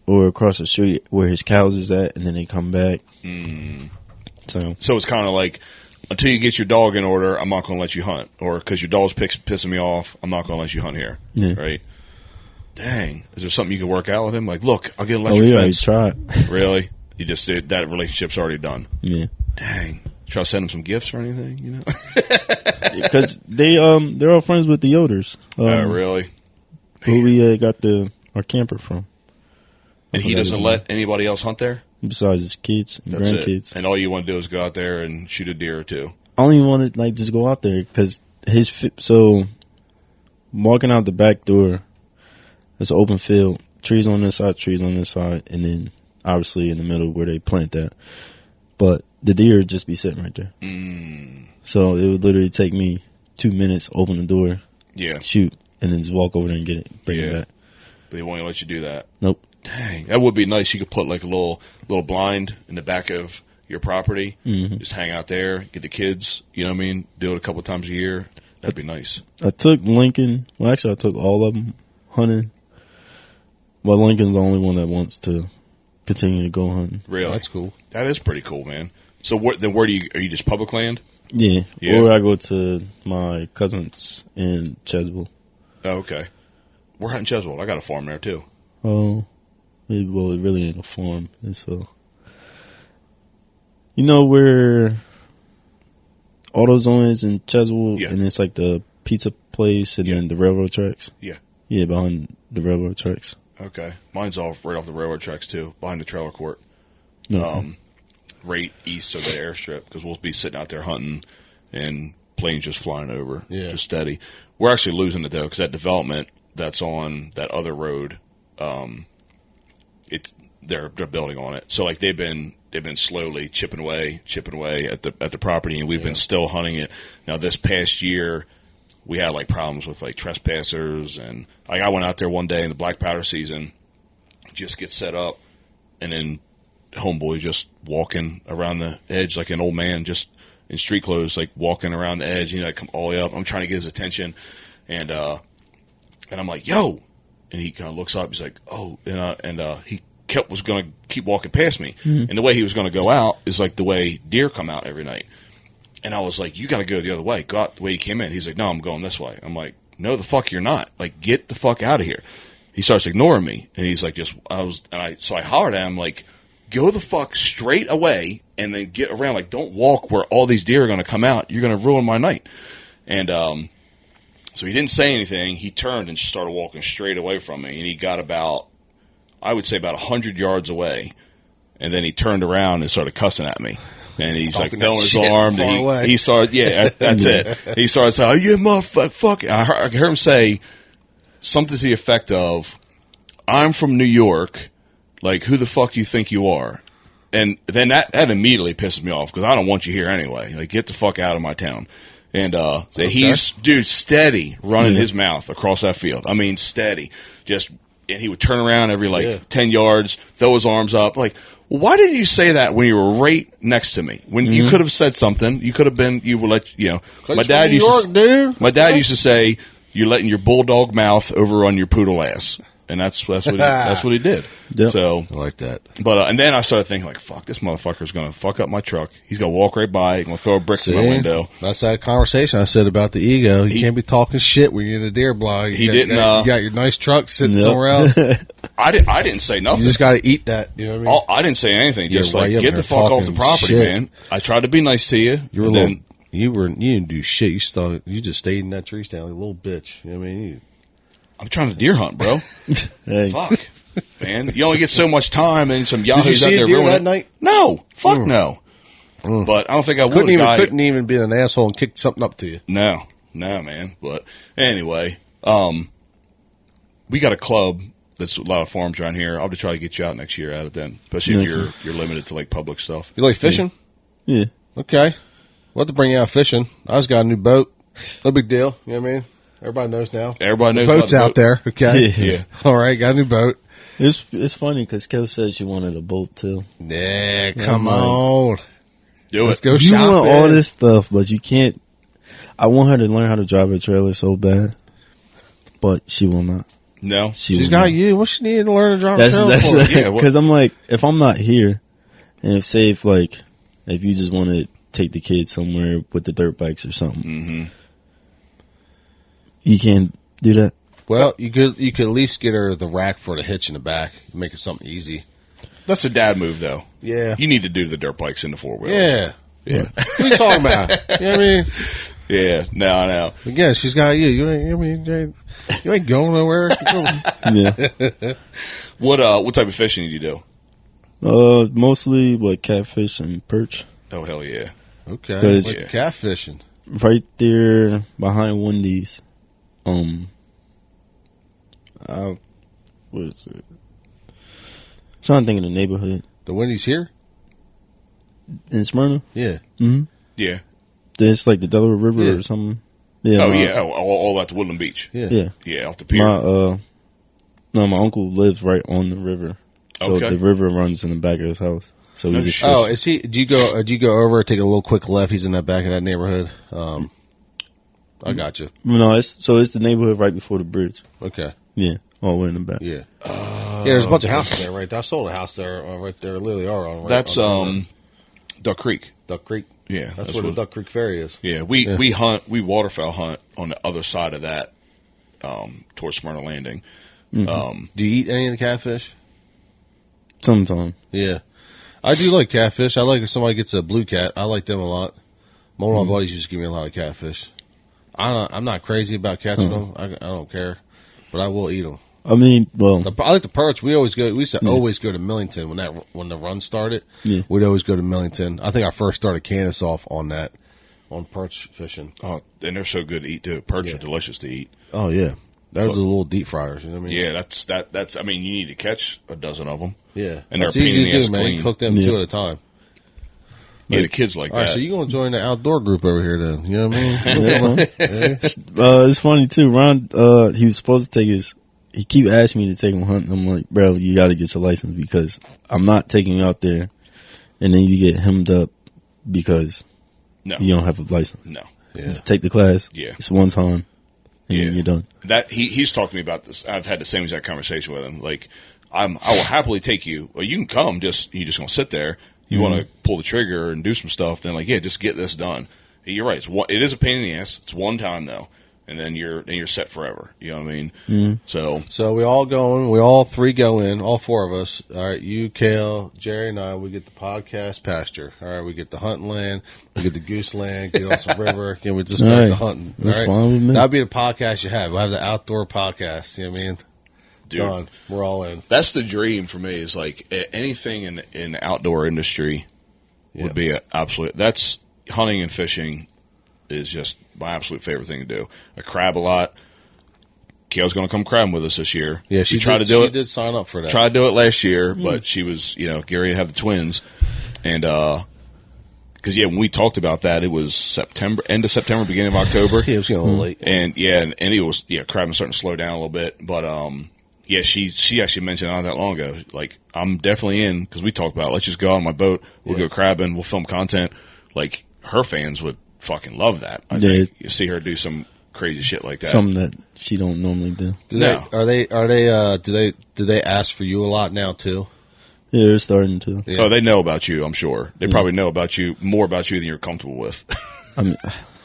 or across the street where his cows is at, and then they come back. So it's kind of like, until you get your dog in order, I'm not going to let you hunt. Or because your dog's pissing me off, I'm not going to let you hunt here. Yeah. Right? Dang. Is there something you can work out with him? Like, look, I'll get an electric fence. We already tried. Really? You just did, that relationship's already done. Yeah. Dang. Try to send him some gifts or anything, Because they're all friends with the Yoders. Really? Who we got our camper from. And he doesn't let anybody else hunt there? Besides his kids and grandkids. And all you want to do is go out there and shoot a deer or two. I don't even want to just go out there because walking out the back door, it's an open field, trees on this side, and then obviously in the middle where they plant that. But the deer would just be sitting right there. So it would literally take me 2 minutes, open the door, shoot, and then just walk over there and get it, bring it back. But he won't let you do that. Nope. Dang. Dang, that would be nice. You could put like a little blind in the back of your property, just hang out there, get the kids. You know what I mean? Do it a couple times a year. That'd be nice. I took Lincoln. Well, actually, I took all of them hunting. But Lincoln's the only one that wants to continue to go hunting. Really? That's cool. That is pretty cool, man. So where do you, are you just public land? Yeah. Yeah. Or I go to my cousins in Chesville. Oh, okay. We're hunting Cheswold. I got a farm there too. Oh. It really ain't a farm. It's a... You know where AutoZone is in Cheswold? Yeah. And it's like the pizza place and then the railroad tracks? Yeah. Yeah, behind the railroad tracks. Okay. Mine's all right off the railroad tracks too, behind the trailer court. Okay. Right east of the airstrip, because we'll be sitting out there hunting and planes just flying over, just steady. We're actually losing it though, because that development that's on that other road, they're building on it. So like they've been slowly chipping away at the property, and we've been still hunting it. Now this past year, we had like problems with like trespassers, and like I went out there one day in the black powder season, just get set up, and then homeboy just walking around the edge like an old man, just in street clothes, like walking around the edge. You know, I come all the way up. I'm trying to get his attention, and I'm like, "Yo," and he kind of looks up. He's like, "Oh," and he was going to keep walking past me, and the way he was going to go out is like the way deer come out every night. And I was like, "You got to go the other way. Go out the way you came in." He's like, "No, I'm going this way." I'm like, "No, the fuck you're not. Like, get the fuck out of here." He starts ignoring me, and he's like, so I hollered at him like, "Go the fuck straight away and then get around. Like, don't walk where all these deer are going to come out. You're going to ruin my night." And so he didn't say anything. He turned and started walking straight away from me, and he got about 100 yards away, and then he turned around and started cussing at me. And he's like throwing his arm. He started, that's it. He started saying, "Oh, you motherfucker." I heard him say something to the effect of, "I'm from New York. Like, who the fuck do you think you are?" And then that immediately pisses me off, because I don't want you here anyway. Like, get the fuck out of my town. And he's, dude, steady running his mouth across that field. I mean, steady. And he would turn around every 10 yards, throw his arms up. Like, why didn't you say that when you were right next to me? When you could have said something, you could have been, my dad used to say, "You're letting your bulldog mouth overrun your poodle ass." And that's what he did. Yep. So I like that. But and then I started thinking like, fuck, this motherfucker's gonna fuck up my truck. He's gonna walk right by, he's gonna throw a brick in my window. That's that conversation I said about the ego. You can't be talking shit when you're in a deer blind. You got your nice truck sitting somewhere else. I didn't say nothing. You just got to eat that. You know what I mean? I didn't say anything. Just like, right get the fuck off the property, shit. man. I tried to be nice to you. You didn't do shit. You just stayed in that tree stand like a little bitch. You know what I mean? I'm trying to deer hunt, bro. Hey. Fuck, man. You only get so much time, and some yahoos Did you see out there a deer ruining that it. night? No, fuck no. But I don't think I would. Couldn't even be an asshole and kick something up to you. No, man. But anyway, we got a club that's a lot of farms around here. I'll just try to get you out next year at it then, especially if you're limited to like public stuff. You like fishing? Yeah. Okay. We'll have to bring you out fishing. I just got a new boat. No big deal. You know what I mean? Everybody knows now. Everybody knows the boat's out there. Okay. Yeah. All right. Got a new boat. It's funny because Kail said she wanted a boat too. Yeah. Come on. Let's go You shopping. want all this stuff, but you can't. I want her to learn how to drive a trailer so bad, but she will not. No. She's got you. What she need to learn to drive a trailer for? Yeah, because I'm like, if I'm not here, and if you just want to take the kids somewhere with the dirt bikes or something, you can't do that. Well, you could at least get her the rack for the hitch in the back, make it something easy. That's a dad move, though. Yeah. You need to do the dirt bikes in the four-wheelers. Yeah. Yeah. What are you talking about? You know what I mean? Yeah. No, I know. Again, she's got you. You ain't going nowhere. Yeah. What type of fishing do you do? Mostly catfish and perch. Oh, hell yeah. Okay. Yeah. Catfishing. Right there behind Wendy's. What is it? Trying to think of the neighborhood. The Wendy's here? In Smyrna? Yeah. Mm-hmm. Yeah. It's like the Delaware River or something. Yeah. All at the Woodland Beach. Yeah. Yeah. Yeah, off the pier. My uncle lives right on the river. So Okay. the river runs in the back of his house. So we No just shit. Oh, is he? Do you go over, take a little quick left? He's in that back of that neighborhood. I got you. no, it's the neighborhood right before the bridge. Okay. Yeah, all the way in the back. Yeah. Yeah. There's a bunch of houses there, right? I sold a house there, right there. Literally are on. Right, That's on the river. Duck Creek. Duck Creek. Yeah, That's where the Duck Creek Ferry is. Yeah, we waterfowl hunt on the other side of that, towards Smyrna Landing. Mhm. Do you eat any of the catfish? Sometimes. Yeah. I do like catfish. I like if somebody gets a blue cat. I like them a lot. One of my buddies used to give me a lot of catfish. I'm not crazy about catching them. I don't care, but I will eat them. I mean, well, I like the perch. We used to always go to Millington when the run started. Yeah. We'd always go to Millington. I think I first started Canis off on perch fishing. Oh, and they're so good to eat too. Perch Yeah. are delicious to eat. Oh yeah, those are the little deep fryers. You know what I mean? Yeah, that's. I mean, you need to catch a dozen of them. Yeah, And they're it's a pain easy in the to ass do, man. clean. Cook them Yeah. 2 at a time. Yeah, the kids like All right, that. so you gonna join the outdoor group over here then? You know what I mean? Yeah. It's funny too. Ron, he was supposed to take he keep asking me to take him hunting. I'm like, bro, you got to get your license because I'm not taking you out there, and then you get hemmed up because No. you don't have a license. No. Yeah. Just take the class. Yeah. It's one time, and Yeah. then you're done. That he's talked to me about this. I've had the same exact conversation with him. Like, I will happily take you. Well, you can come. You just gonna sit there. You want to pull the trigger and do some stuff. Then like, yeah, just get this done. You're right. It is a pain in the ass. It's one time though, and then you're set forever. You know what I mean? Mhm. So We all 3 go in, all 4 of us. All right, you, Kail, Jerry, and I, we get the podcast pasture. All right, we get the hunting land, we get the goose land, get on some river, and we just start All the right. hunting. That's all right? fine with me. That'd be the podcast you have. We'll have the outdoor podcast. You know what I mean? dude, Done. We're all in. that's the dream for me. Is like anything in the outdoor industry would be a absolute. That's hunting and fishing is just my absolute favorite thing to do. I crab a lot. Kail's going to come crabbing with us this year. Yeah, she tried to do She it. did sign up for that. Tried to do it last year, but she was, Gary to have the twins, and because when we talked about that, it was end of September, beginning of October, Yeah, it was getting a little late. and it was crabbing starting to slow down a little bit, but she actually mentioned not that long ago, like I'm definitely in because we talked about let's just go on my boat, we'll go crabbing, we'll film content, like her fans would fucking love that. I think you see her do some crazy shit like that. Something that she don't normally do. Do they ask for you a lot now too? Yeah, they're starting to. Yeah. Oh, they know about you, I'm sure. They probably know about you, more about you than you're comfortable with. I mean,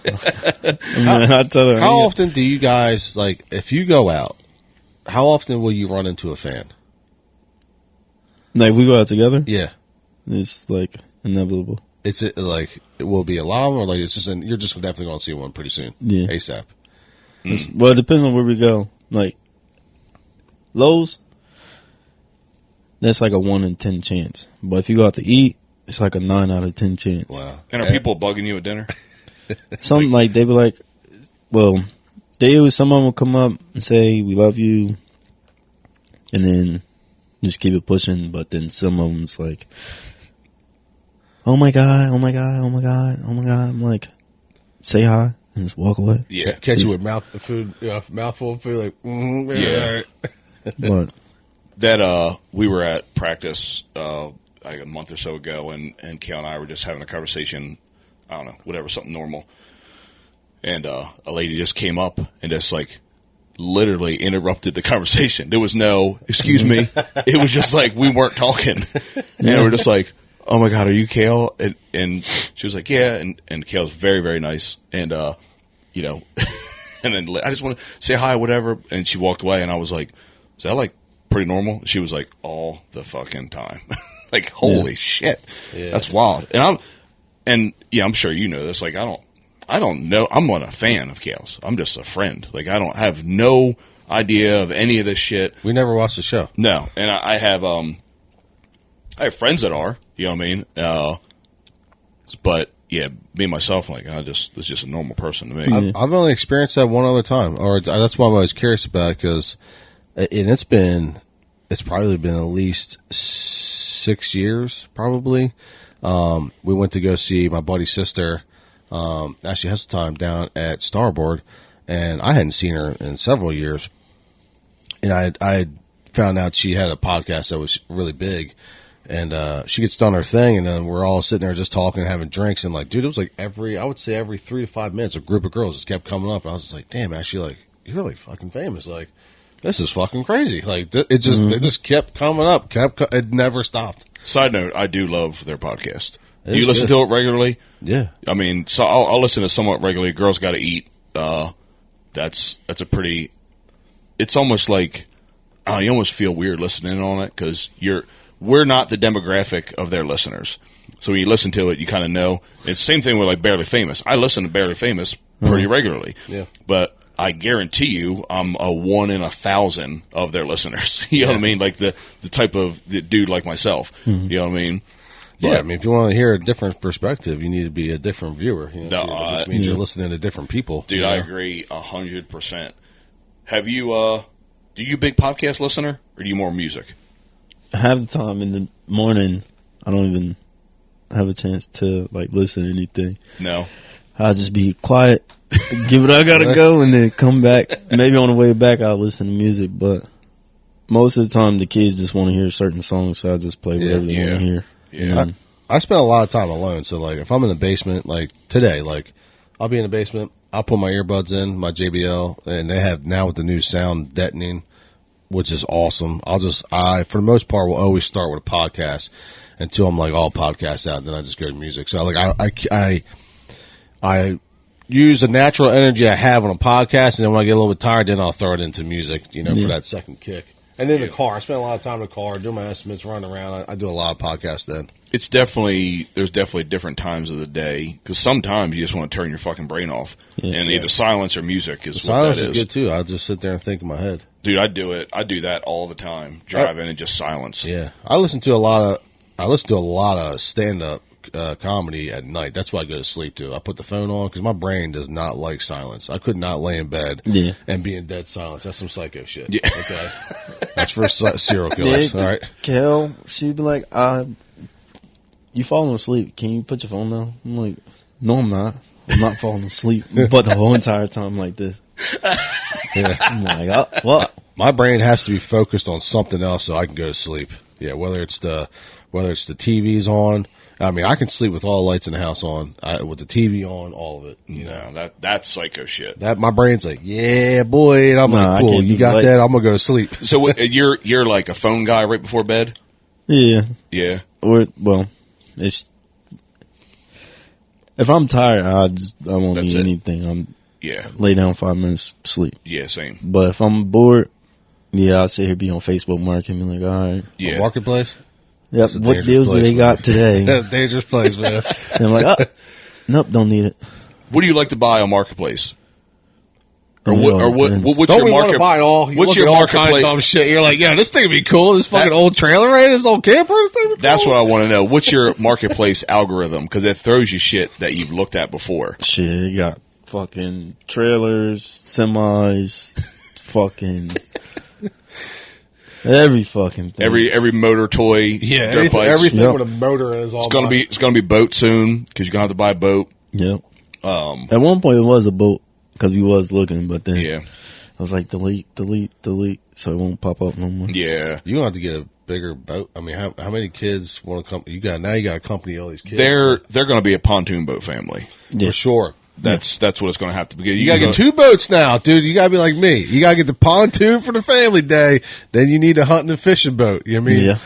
I tell her. How often do you guys, like, if you go out, how often will you run into a fan? Like, we go out together, Yeah. it's like inevitable. It's like, it will be a lot of them, or like, it's just, you're just definitely going to see one pretty soon. Yeah. ASAP. Well, it depends on where we go. Like, Lowe's, that's like a 1 in 10 chance. But if you go out to eat, it's like a 9 out of 10 chance. Wow. And are people bugging you at dinner? Some like they be like, well, some of them will come up and say we love you, and then just keep it pushing. But then some of them's like, oh my god, oh my god, oh my god, oh my god. I'm like, say hi and just walk away. Yeah. Catch you with mouthful of food, like, Yeah. But That we were at practice like a month or so ago, and Kail and I were just having a conversation. I don't know, whatever, something normal. And a lady just came up and just like literally interrupted the conversation. There was no excuse me. It was just like we weren't talking, and we're just like, oh my god, are you Kail? And she was like, yeah. And Kail's very very nice, and and then I just want to say hi, whatever. And she walked away, and I was like, is that like pretty normal? She was like, all the fucking time. Like, holy shit. Yeah. That's wild. And I'm sure you know this. Like, I don't know. I'm not a fan of Kail's. I'm just a friend. Like, I don't have no idea of any of this shit. We never watched the show. No. And I have friends that are, you know what I mean? But yeah, me myself, like, it's just a normal person to me. Yeah. I've only experienced that one other time, or that's why I was curious about it, because it's probably been at least 6 years, probably. We went to go see my buddy's sister, actually has time down at Starboard, and I hadn't seen her in several years. And I had found out she had a podcast that was really big. And she gets done her thing, and then we're all sitting there just talking and having drinks. And, like, dude, it was like I would say every 3 to 5 minutes, a group of girls just kept coming up. And I was just like, damn, actually, like, you're really fucking famous. Like, this is fucking crazy. Like, it just kept coming up. It never stopped. Side note, I do love their podcast. Do you listen to it regularly? Yeah. I mean, so I'll listen to it somewhat regularly. Girls Gotta Eat. That's a pretty, it's almost like, you almost feel weird listening on it because we're not the demographic of their listeners. So when you listen to it, you kind of know. It's the same thing with like Barely Famous. I listen to Barely Famous pretty regularly. Yeah. But I guarantee you I'm a 1 in 1,000 of their listeners. You know what I mean? Like the type of the dude like myself. You know what I mean? Yeah, I mean, if you want to hear a different perspective, you need to be a different viewer. You know, which means you're listening to different people. Dude, I agree 100%. Have you, do you big podcast listener or do you more music? Half the time in the morning, I don't even have a chance to like listen to anything. No. I'll just be quiet, give it I gotta go, and then come back. Maybe on the way back I'll listen to music, but most of the time the kids just want to hear certain songs, so I just play whatever they want to hear. Yeah. I spend a lot of time alone, so like if I'm in the basement, like today, like I'll be in the basement, I'll put my earbuds in, my JBL, and they have now with the new sound deadening, which is awesome. I for the most part will always start with a podcast until I'm like all podcasts out, then I just go to music. So like I use the natural energy I have on a podcast, and then when I get a little bit tired, then I'll throw it into music, you know, for that second kick. And in the car, I spend a lot of time in the car doing my estimates, running around. I do a lot of podcasts then. There's definitely different times of the day because sometimes you just want to turn your fucking brain off, and either silence or music is what silence that is. Silence is good too. I'll just sit there and think in my head. Dude, I do it. I do that all the time. Driving and just silence. Yeah, I listen to a lot of stand up comedy at night. That's why I go to sleep too. I put the phone on because my brain does not like silence. I could not lay in bed and be in dead silence. That's some psycho shit. Yeah. Okay, that's for serial killers. All right, Kail, she'd be like, "You falling asleep? Can you put your phone down?" I'm like, "No, I'm not. I'm not falling asleep." But the whole entire time like this. Yeah, I'm like, well, my brain has to be focused on something else so I can go to sleep. Yeah, whether it's the TV's on. I mean, I can sleep with all the lights in the house on, with the TV on, all of it. You know, that's psycho shit. That my brain's like, yeah, boy, and I'm like, cool, you got that? I'm gonna go to sleep. So you're like a phone guy right before bed? Yeah. Yeah. If I'm tired, I won't need anything. Lay down 5 minutes, sleep. Yeah, same. But if I'm bored, I'll sit here, be on Facebook Market, and be like, all right. Yeah. Marketplace? Yep. What deals do they got today? That's a dangerous place, man. And I'm like, nope, don't need it. What do you like to buy on Marketplace? What's don't your market? Buy it all. What's your marketplace? Kind of shit. You're like, yeah, this thing would be cool. This fucking old trailer, right? This old camper. This thing would be That's cool. what I want to know. What's your marketplace algorithm? Because it throws you shit that you've looked at before. Shit, you got fucking trailers, semis, fucking every fucking thing. Every motor toy. Yeah, dirt bikes. everything with a motor is all. It's gonna be boat soon because you're gonna have to buy a boat. Yep. At one point it was a boat because we was looking, but then I was like delete, so it won't pop up no more. Yeah, you gonna have to get a bigger boat. I mean, how many kids want to come? You got to accompany all these kids. They're gonna be a pontoon boat family for sure. That's what it's going to have to be. You got to get 2 boats now, dude. You got to be like me. You got to get the pontoon for the family day. Then you need a hunting and fishing boat. You know what I mean?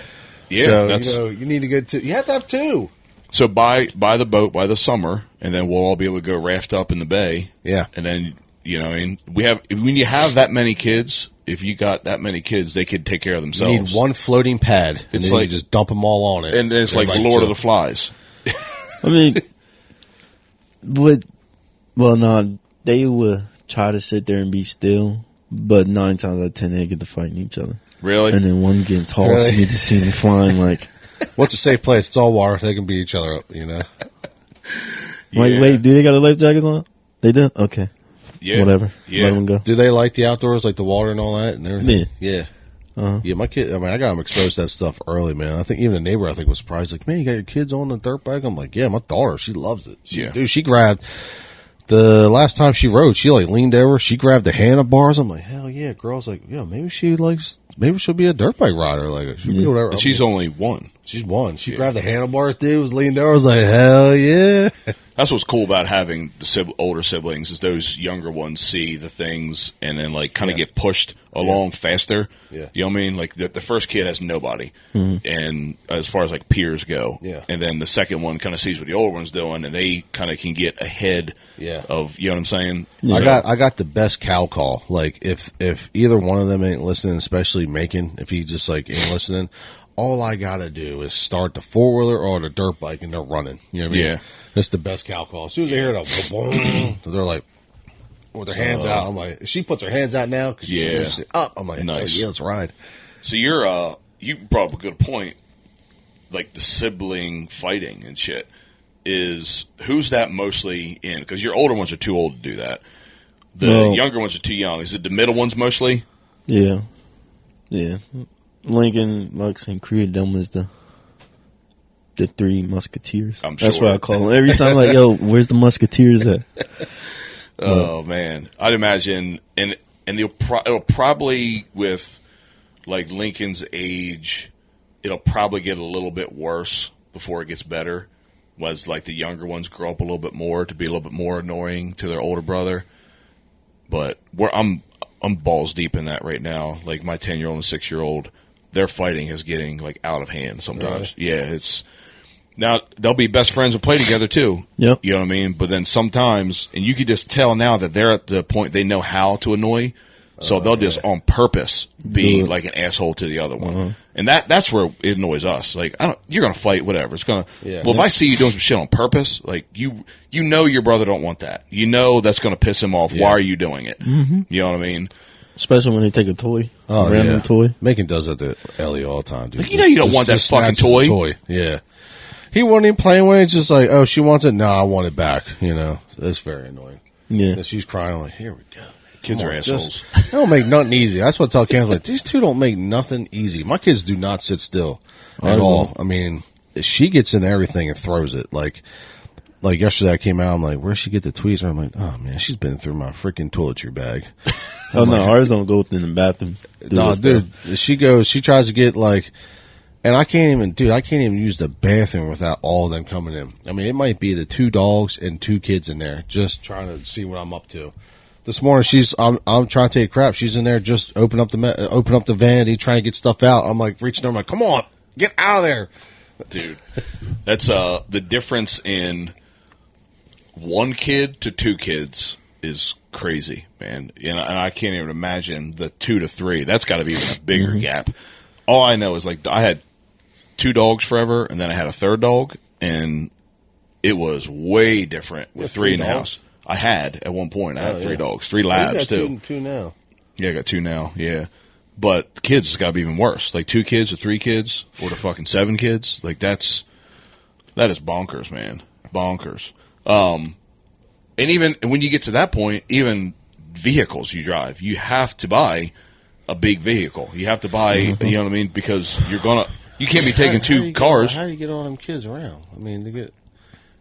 Yeah. So, you need to get 2. You have to have 2. So buy the boat by the summer, and then we'll all be able to go raft up in the bay. Yeah. And then, when you have that many kids, if you got that many kids, they could take care of themselves. You need one floating pad. And then you just dump them all on it. And it's like Lord of the Flies. I mean, no, they would try to sit there and be still, but 9 times out of 10 they get to fighting each other. Really? And then one gets tossed and you just see them flying like. What's a safe place? It's all water. They can beat each other up, you know. Wait, do they got their life jackets on? They do? Okay. Yeah. Whatever. Yeah. Let them go. Do they like the outdoors, like the water and all that and everything? Yeah. Yeah, my kid, I got him exposed to that stuff early, man. I think even the neighbor, was surprised. Like, man, you got your kids on the dirt bike? I'm like, yeah, my daughter, she loves it. Dude, she grabbed The last time she rode, she like leaned over, she grabbed the handlebars. I'm like, hell yeah, girl's like, yeah, maybe she'll be a dirt bike rider. Like, she'll be whatever. But she's only one. She's one. She grabbed the handlebars, dude, was leaned over. I was like, hell yeah. That's what's cool about having the older siblings is those younger ones see the things and then like kind of get pushed along faster. Yeah. You know what I mean? Like the first kid has nobody, and as far as like peers go, and then the second one kind of sees what the older one's doing, and they kind of can get ahead of, you know what I'm saying? Yeah. I got the best cow call. Like if either one of them ain't listening, especially Macon, if he just like ain't listening, all I gotta do is start the 4-wheeler or the dirt bike and they're running. You know what I mean? Yeah. That's the best cow call. As soon as they hear it, boom, they're like, with their hands out. I'm like, if she puts her hands out now, cause she's up. I'm like, nice. Oh, yeah, let's ride. So you brought up a good point, like the sibling fighting and shit. Is who's that mostly in? Because your older ones are too old to do that. The younger ones are too young. Is it the middle ones mostly? Yeah. Lincoln, Lux, and Creed, them was the three musketeers. I'm sure. That's what I call them. Every time, like, yo, where's the musketeers at? Oh man, I'd imagine, and it'll probably with like Lincoln's age, it'll probably get a little bit worse before it gets better. Was like the younger ones grow up a little bit more to be a little bit more annoying to their older brother. But I'm balls deep in that right now. Like my 10-year-old and 6-year-old, their fighting is getting like out of hand sometimes. Really? Yeah, it's now they'll be best friends and play together too. Yep. You know what I mean? But then sometimes, and you can just tell now that they're at the point they know how to annoy. So they'll just on purpose be like an asshole to the other one. And that's where it annoys us. Like, you're gonna fight, whatever. It's gonna, well, if I see you doing some shit on purpose, like you know your brother don't want that. You know that's gonna piss him off. Why are you doing it? You know what I mean? Especially when they take a toy. Oh, a random toy. Macon does that to Ellie all the time, dude. Like, you know you don't want that fucking toy. Yeah. He wasn't even playing with it. It's just like, oh, she wants it. No, I want it back. You know, that's very annoying. Yeah. And she's crying like, here we go. Kids are assholes. They don't make nothing easy. That's what I tell Cam. Like, these two don't make nothing easy. My kids do not sit still at all. I mean, she gets into everything and throws it. Like yesterday I came out, I'm like, where'd she get the tweezer? I'm like, oh man, she's been through my freaking toiletry bag. Oh no, ours don't go in the bathroom. No, dude, she tries to get like, and I can't even use the bathroom without all of them coming in. I mean, it might be the 2 dogs and 2 kids in there just trying to see what I'm up to. This morning, I'm trying to take a crap. She's in there, just open up the vanity, trying to get stuff out. I'm like reaching over, I'm like, come on, get out of there, dude. That's the difference in 1 kid to 2 kids is crazy, man. And I can't even imagine the 2 to 3. That's got to be even a bigger gap. All I know is like I had 2 dogs forever, and then I had a 3rd dog, and it was way different with 3 in the house. I had at one point. I had 3 dogs, 3 labs too. 2 now. Yeah, I got 2 now. Yeah, but the kids has got to be even worse. Like 2 kids or 3 kids or the fucking 7 kids. Like that is bonkers, man. Bonkers. And even when you get to that point, even vehicles you drive, you have to buy a big vehicle. You have to buy, you know what I mean, because you can't be taking 2 cars. How do you get all them kids around? I mean, you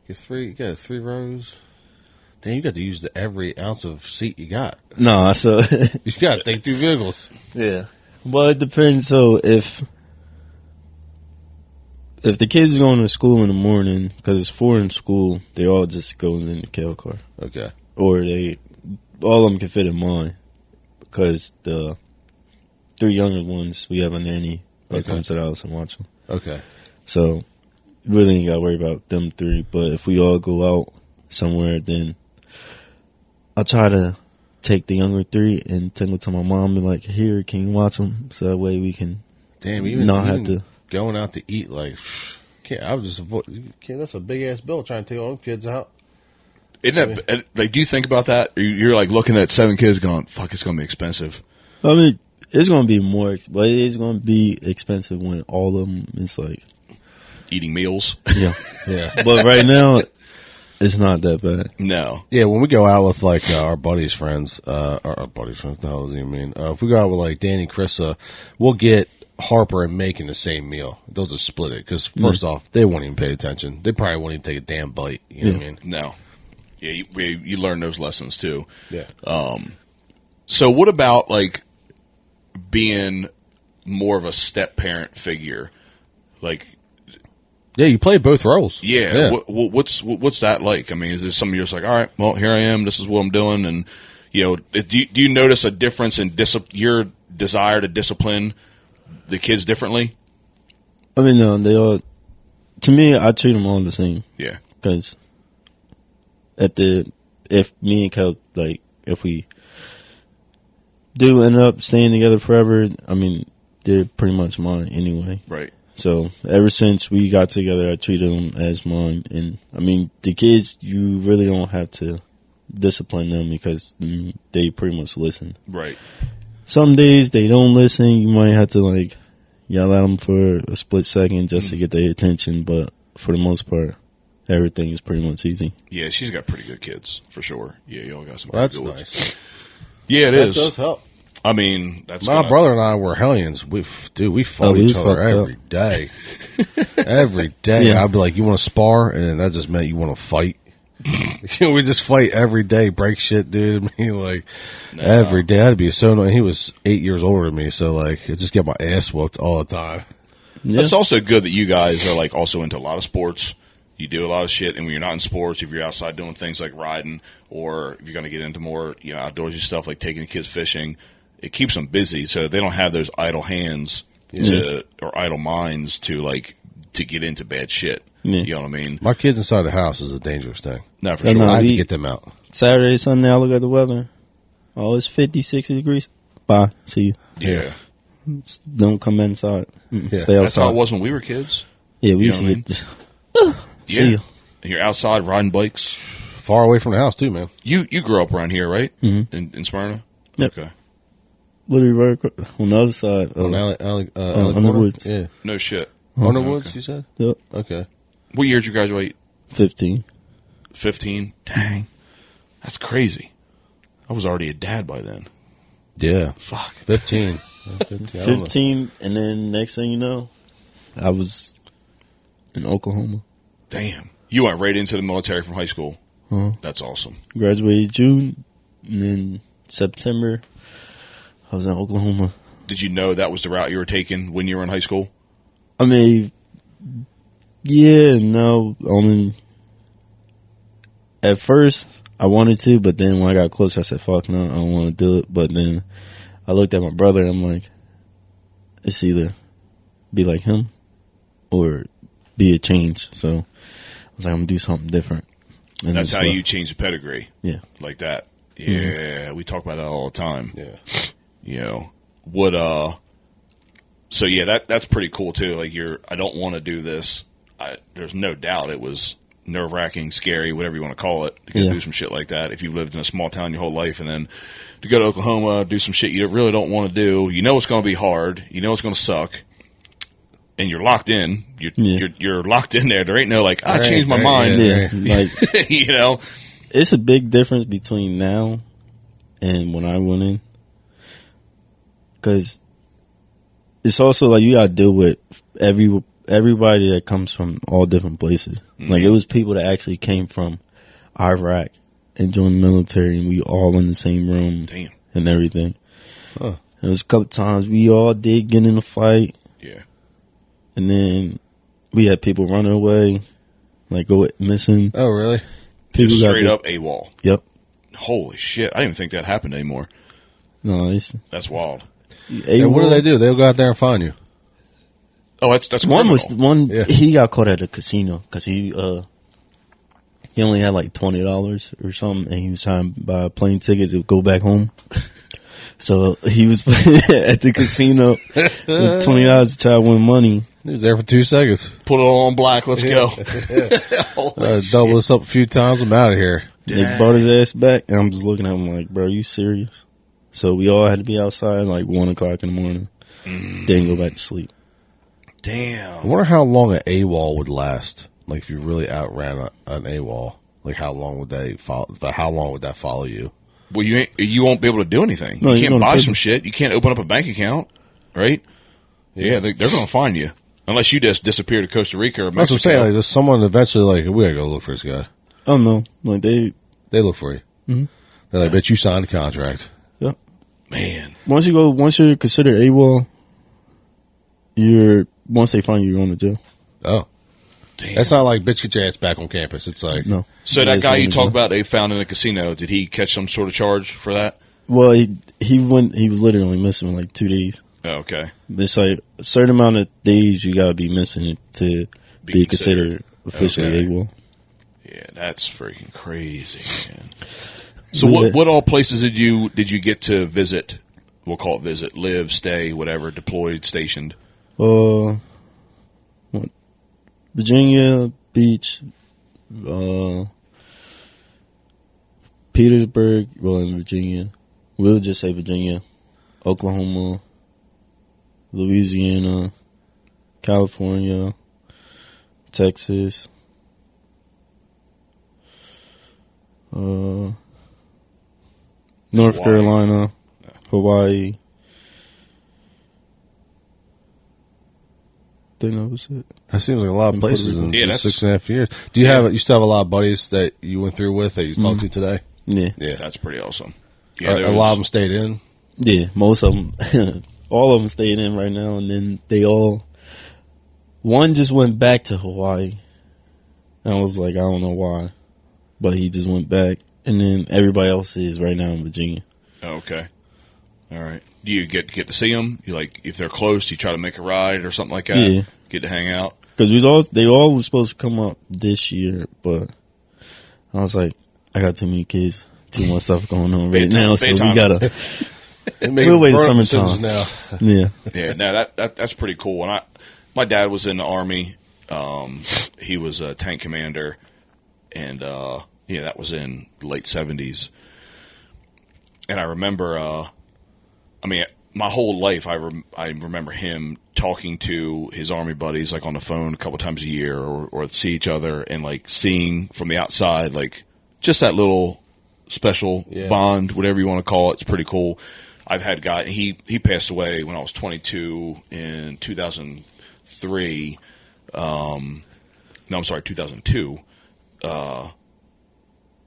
got 3 rows. Then you got to use every ounce of seat you got. No, so you got to take 2 vehicles. Yeah. Well, it depends. So if the kids are going to school in the morning, because it's 4 in school, they all just go in the Kail car. Okay. Or all of them can fit in mine, because the 3 younger ones, we have a nanny that comes to the house and watch them. Okay. So really ain't got to worry about them 3. But if we all go out somewhere, then I'll try to take the younger 3 and take them to my mom and like, here, can you watch them? So that way we can not have to. Going out to eat, like, that's a big ass bill trying to take all them kids out. Isn't that, like, do you think about that? You're like looking at 7 kids going, fuck, it's going to be expensive. I mean, it's going to be more, but it is going to be expensive when all of them is like eating meals. Yeah. Yeah. But right now, it's not that bad. No. Yeah, when we go out with like our buddies' friends, our buddies' friends, what the hell does he mean? If we go out with like Danny, Chris, we'll get Harper and making the same meal. They'll just split it because first off, they won't even pay attention. They probably won't even take a damn bite. You know what I mean? No. Yeah, you learn those lessons too. Yeah. So what about like being more of a step parent figure? Like, Yeah, you play both roles. yeah. What's that like? I mean, is it something you're just like, all right, well, here I am. This is what I'm doing, and do you notice a difference in your desire to discipline the kids differently? I mean, no, they all. To me, I treat them all the same. Yeah. Because if me and Kail, like, if we do end up staying together forever, I mean, they're pretty much mine anyway. Right. So ever since we got together, I treated them as mine. And I mean, the kids, you really don't have to discipline them because they pretty much listen. Right. Some days they don't listen. You might have to like yell at them for a split second just to get their attention. But for the most part, everything is pretty much easy. Yeah, she's got pretty good kids for sure. Yeah, y'all got some. That's good ones. nice. Yeah, That is. does help. I mean, that's My brother and I were hellions. We fought we each was other fucked every day. Every day. Yeah. I'd be like, you want to spar? And then that just meant you want to fight. We just fight every day, break shit, dude. I mean, like, every day. I'd be so annoying. He was 8 years older than me, so, like, it just get my ass whooped all the time. Yeah. It's also good that you guys are like also into a lot of sports. You do a lot of shit, and when you're not in sports, if you're outside doing things like riding, or if you're going to get into more, outdoorsy stuff like taking the kids fishing, it keeps them busy, so they don't have those idle hands or idle minds to get into bad shit. Yeah. You know what I mean? My kids inside the house is a dangerous thing. No, for Yeah, sure. no. I had to we- get them out. Saturday, Sunday, I look at the weather. Oh, it's 50, 60 degrees. Bye. See you. Yeah. Don't come inside. Yeah. Stay That's how it outside. was when we were kids. Yeah, we You used know to what get. Yeah. See you. And you're outside riding bikes. Far away from the house, too, man. You grew up around here, right? Mm-hmm. In Smyrna? Yep. Okay. Literally right on the other side. On Underwoods. Underwoods? Yeah. No shit. Underwoods, okay. you said? Yep. Okay. What year did you graduate? 15. 15? Dang. That's crazy. I was already a dad by then. Yeah. Fuck. 15. 15. I don't know. 15, and then next thing you know, I was in Oklahoma. Damn. You went right into the military from high school. Huh. That's awesome. Graduated June, and then September, I was in Oklahoma. Did you know that was the route you were taking when you were in high school? I mean, yeah, no. At first, I wanted to, but then when I got close, I said, fuck no, I don't want to do it. But then I looked at my brother, and I'm like, it's either be like him or be a change. So I was like, I'm going to do something different. And That's it's how you change the pedigree. Yeah. Like that. Yeah, we talk about that all the time. Yeah. So yeah, that's pretty cool too. Like I don't want to do this. There's no doubt it was nerve-wracking, scary, whatever you want to call it, to go do some shit like that. If you've lived in a small town your whole life and then to go to Oklahoma, do some shit you really don't want to do. You know it's going to be hard. You know it's going to suck. And you're locked in. You're locked in there. There ain't no I changed my mind. Yeah, like You know? it's a big difference between now and when I went in. Because it's also like you got to deal with everybody that comes from all different places. Mm-hmm. Like it was people that actually came from Iraq and joined the military, and we all in the same room. Damn. And everything. Huh. There was a couple times we all did get in a fight. Yeah. And then we had people running away, like go missing. Oh, really? People Just got straight up AWOL. Yep. Holy shit. I didn't even think that happened anymore. No, it's That's wild. And what do? They'll go out there and find you. Oh, that's One criminal. was one. Yeah. He got caught at a casino because he only had like $20 or something, and he was trying to buy a plane ticket to go back home. So he was at the casino with $20 to try to win money. He was there for 2 seconds. Put it all on black. Let's go. Double this up a few times. I'm out of here. They brought his ass back, and I'm just looking at him like, bro, are you serious? So we all had to be outside like 1 o'clock in the morning. Then go back to sleep. I Damn. wonder how long an AWOL would last. Like if you really outran an AWOL, like how long would they follow? How long would that follow you? Well, you won't be able to do anything. No, you you're can't gonna buy pay some them. shit. You can't open up a bank account, right? Yeah, they're going to find you. Unless you just disappear to Costa Rica or That's what Mexico. I'm saying. Like, there's someone eventually like we gotta go look for this guy. Oh no, like they They look for you. Mhm. They're like, bet you signed a contract. Yep. Man. Once you're considered AWOL, once they find you, you're going to jail. Oh. Damn. That's not like, bitch, get your ass back on campus. It's like, No. So that It's guy going you to talk jail. about they found in a casino, did he catch some sort of charge for that? Well, he was literally missing like 2 days. Oh, okay. It's like a certain amount of days you got to be missing to be considered officially Okay. AWOL. Yeah, that's freaking crazy, man. So what all places did you get to visit? We'll call it visit, live, stay, whatever, deployed, stationed. What? Virginia Beach, Petersburg, well in Virginia. We'll just say Virginia, Oklahoma, Louisiana, California, Texas, North Hawaii. Carolina, Hawaii. I think that was it. that seems like a lot of In Puerto places in Rico. Yeah, 6.5 years. Do you still have a lot of buddies that you went through with that you talked to today? Yeah. Yeah. That's pretty awesome. A lot of them stayed in. Yeah, most of them, all of them staying in right now, and then one just went back to Hawaii. And I was like, I don't know why, but he just went back, and then everybody else is right now in Virginia. Oh, okay. All right. Do you get to see them? You like if they're close, you try to make a ride or something like that. Yeah. Get to hang out. Because they all were supposed to come up this year, but I was like, I got too many kids, too much stuff going on right now, so we gotta. We'll wait summertime. Now. Yeah. Yeah. No, that's pretty cool. And my dad was in the Army. He was a tank commander, and that was in the late 70s. And I remember, my whole life I remember him talking to his Army buddies like on the phone a couple times a year, or see each other and like seeing from the outside like just that little special bond, whatever you want to call it. It's pretty cool. I've had he passed away when I was 22 in 2003. No, I'm sorry, 2002.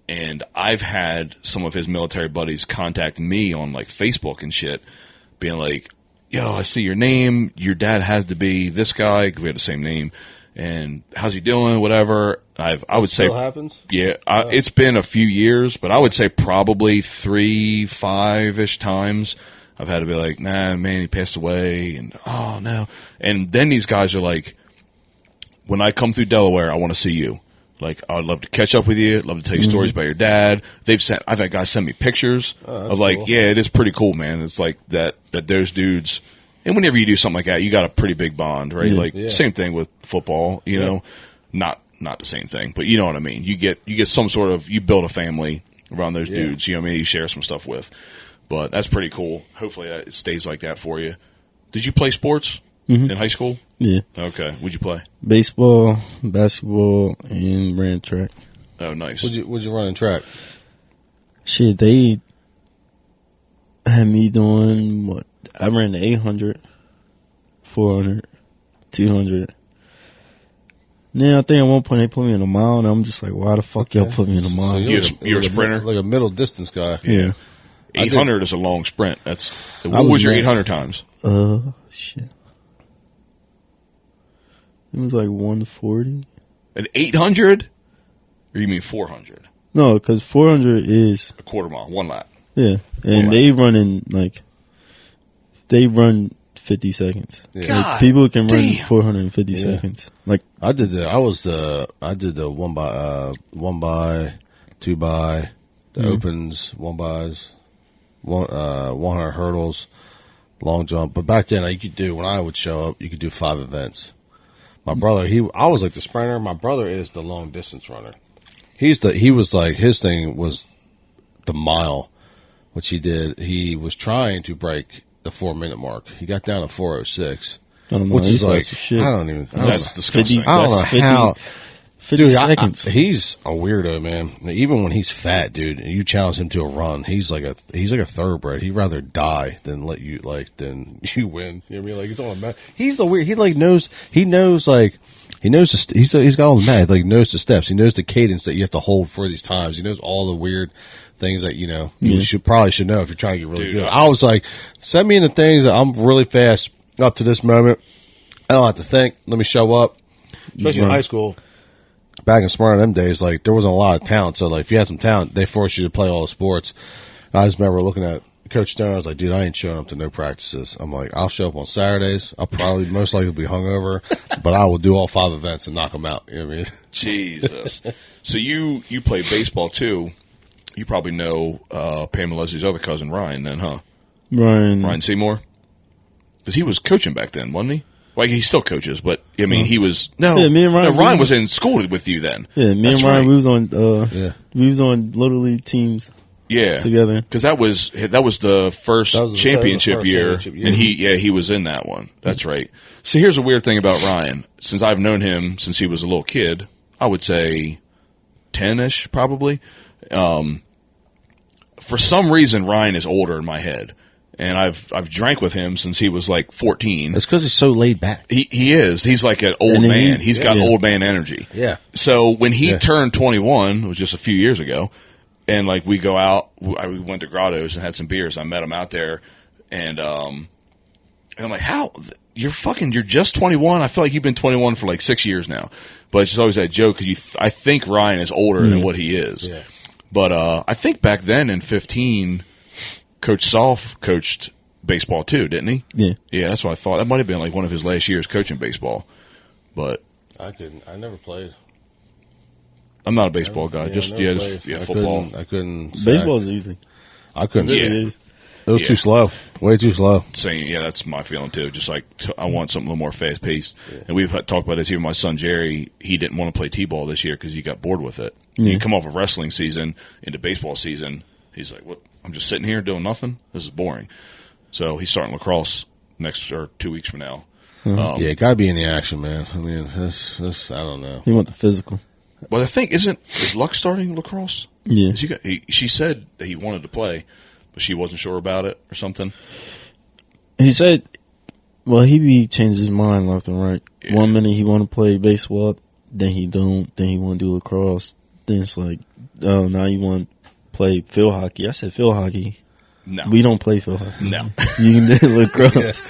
And I've had some of his military buddies contact me on like Facebook and shit, being like, yo, I see your name. Your dad has to be this guy. 'Cause we had the same name. And how's he doing? Whatever. I would say, happens? yeah, it's been a few years, but I would say probably 3-5-ish times I've had to be like, nah, man, he passed away. And oh no. And then these guys are like, when I come through Delaware, I want to see you. Like, I'd love to catch up with you. I'd love to tell you stories about your dad. I've had guys send me pictures of like, cool. yeah, it is pretty cool, man. It's like that there's dudes. And whenever you do something like that, you got a pretty big bond, right? Same thing with football, you know, not the same thing, but you know what I mean? You get some sort of, you build a family around those dudes, you know what I mean? You share some stuff with, but that's pretty cool. Hopefully it stays like that for you. Did you play sports in high school? Yeah. Okay. What'd you play? Baseball, basketball, and ran track. Oh, nice. Would you run in track? Shit, they had me doing what? I ran the 800, 400, 200. Now I think at one point they put me in a mile, and I'm just like, why the fuck y'all put me in a mile? So you're a sprinter? Like a middle distance guy. Yeah. 800 is a long sprint. What was was your mad. 800 times? Shit. It was like 140. An 800? Or you mean 400? No, because 400 is, A quarter mile, one lap. yeah. And they run 50 seconds. Yeah. Like, people can run damn. 450 seconds. Like, I did the 1 by, 2 by, the opens, 1 bys, 100 hurdles, long jump. But back then, when I would show up, you could do 5 events. My brother, I was like the sprinter. My brother is the long distance runner. His thing was the mile, which he did. He was trying to break the 4-minute mark. He got down to 4:06, I don't know. which is like, shit. That's disgusting. I don't know 50 how. 50 Dude, seconds. He's a weirdo, man. Even when he's fat, dude, and you challenge him to a run, he's like a thoroughbred. He'd rather die than than you win. You know what I mean? Like, it's all about. He knows He knows he's got all the math. Like, he knows the steps. He knows the cadence that you have to hold for these times. He knows all the weird things that, you know, you probably should know if you're trying to get really good. I was like, send me in the things that I'm really fast up to this moment. I don't have to think. Let me show up. Especially in high school. Back in Smyrna them days, like, there wasn't a lot of talent. So, like, if you had some talent, they forced you to play all the sports. And I just remember looking at Coach Stone. I was like, dude, I ain't showing up to no practices. I'm like, I'll show up on Saturdays. I'll probably most likely be hungover, but I will do all 5 events and knock them out. You know what I mean? Jesus. So you play baseball too. You probably know Pam and Leslie's other cousin, Ryan, then, huh? Ryan Seymour? Because he was coaching back then, wasn't he? Like, he still coaches, but, I mean, he was... No, me and Ryan, Ryan was in school with you then. Yeah, me and Ryan, right. we was on Little League teams together. Because that was the first championship year, and he was in that one. That's right. So here's a weird thing about Ryan. Since I've known him since he was a little kid, I would say 10-ish, probably. For some reason, Ryan is older in my head. And I've drank with him since he was like 14. It's because he's so laid back. He is. He's like an old man. He's got old man energy. Yeah. So when he turned 21, it was just a few years ago, and like we go out, we went to Grotto's and had some beers. I met him out there, and I'm like, how? You're just 21? I feel like you've been 21 for like 6 years now. But it's just always that joke because I think Ryan is older than what he is. Yeah. But I think back then in 15, Coach Solf coached baseball too, didn't he? Yeah. Yeah, that's what I thought. That might have been like one of his last years coaching baseball. But I never played. I'm not a baseball guy. Just football. I couldn't. Baseball's easy. I couldn't. Yeah. It was too slow. Way too slow. Same. Yeah, that's my feeling too. Just like I want something a little more fast paced. Yeah. And we've talked about this here. My son Jerry, he didn't want to play t-ball this year because he got bored with it. Yeah. You come off a wrestling season into baseball season. He's like, "What? I'm just sitting here doing nothing. This is boring." So he's starting lacrosse next or 2 weeks from now. Yeah, gotta be in the action, man. I mean, this I don't know. You want the physical. But I think is Luck starting lacrosse? Yeah. She said that he wanted to play, but she wasn't sure about it or something. He said, well, he changes his mind left and right. Yeah. 1 minute he want to play baseball, then he don't. Then he want to do lacrosse. Then it's like, oh, now you want to play field hockey. I said field hockey. No. We don't play field hockey. No. You can do lacrosse.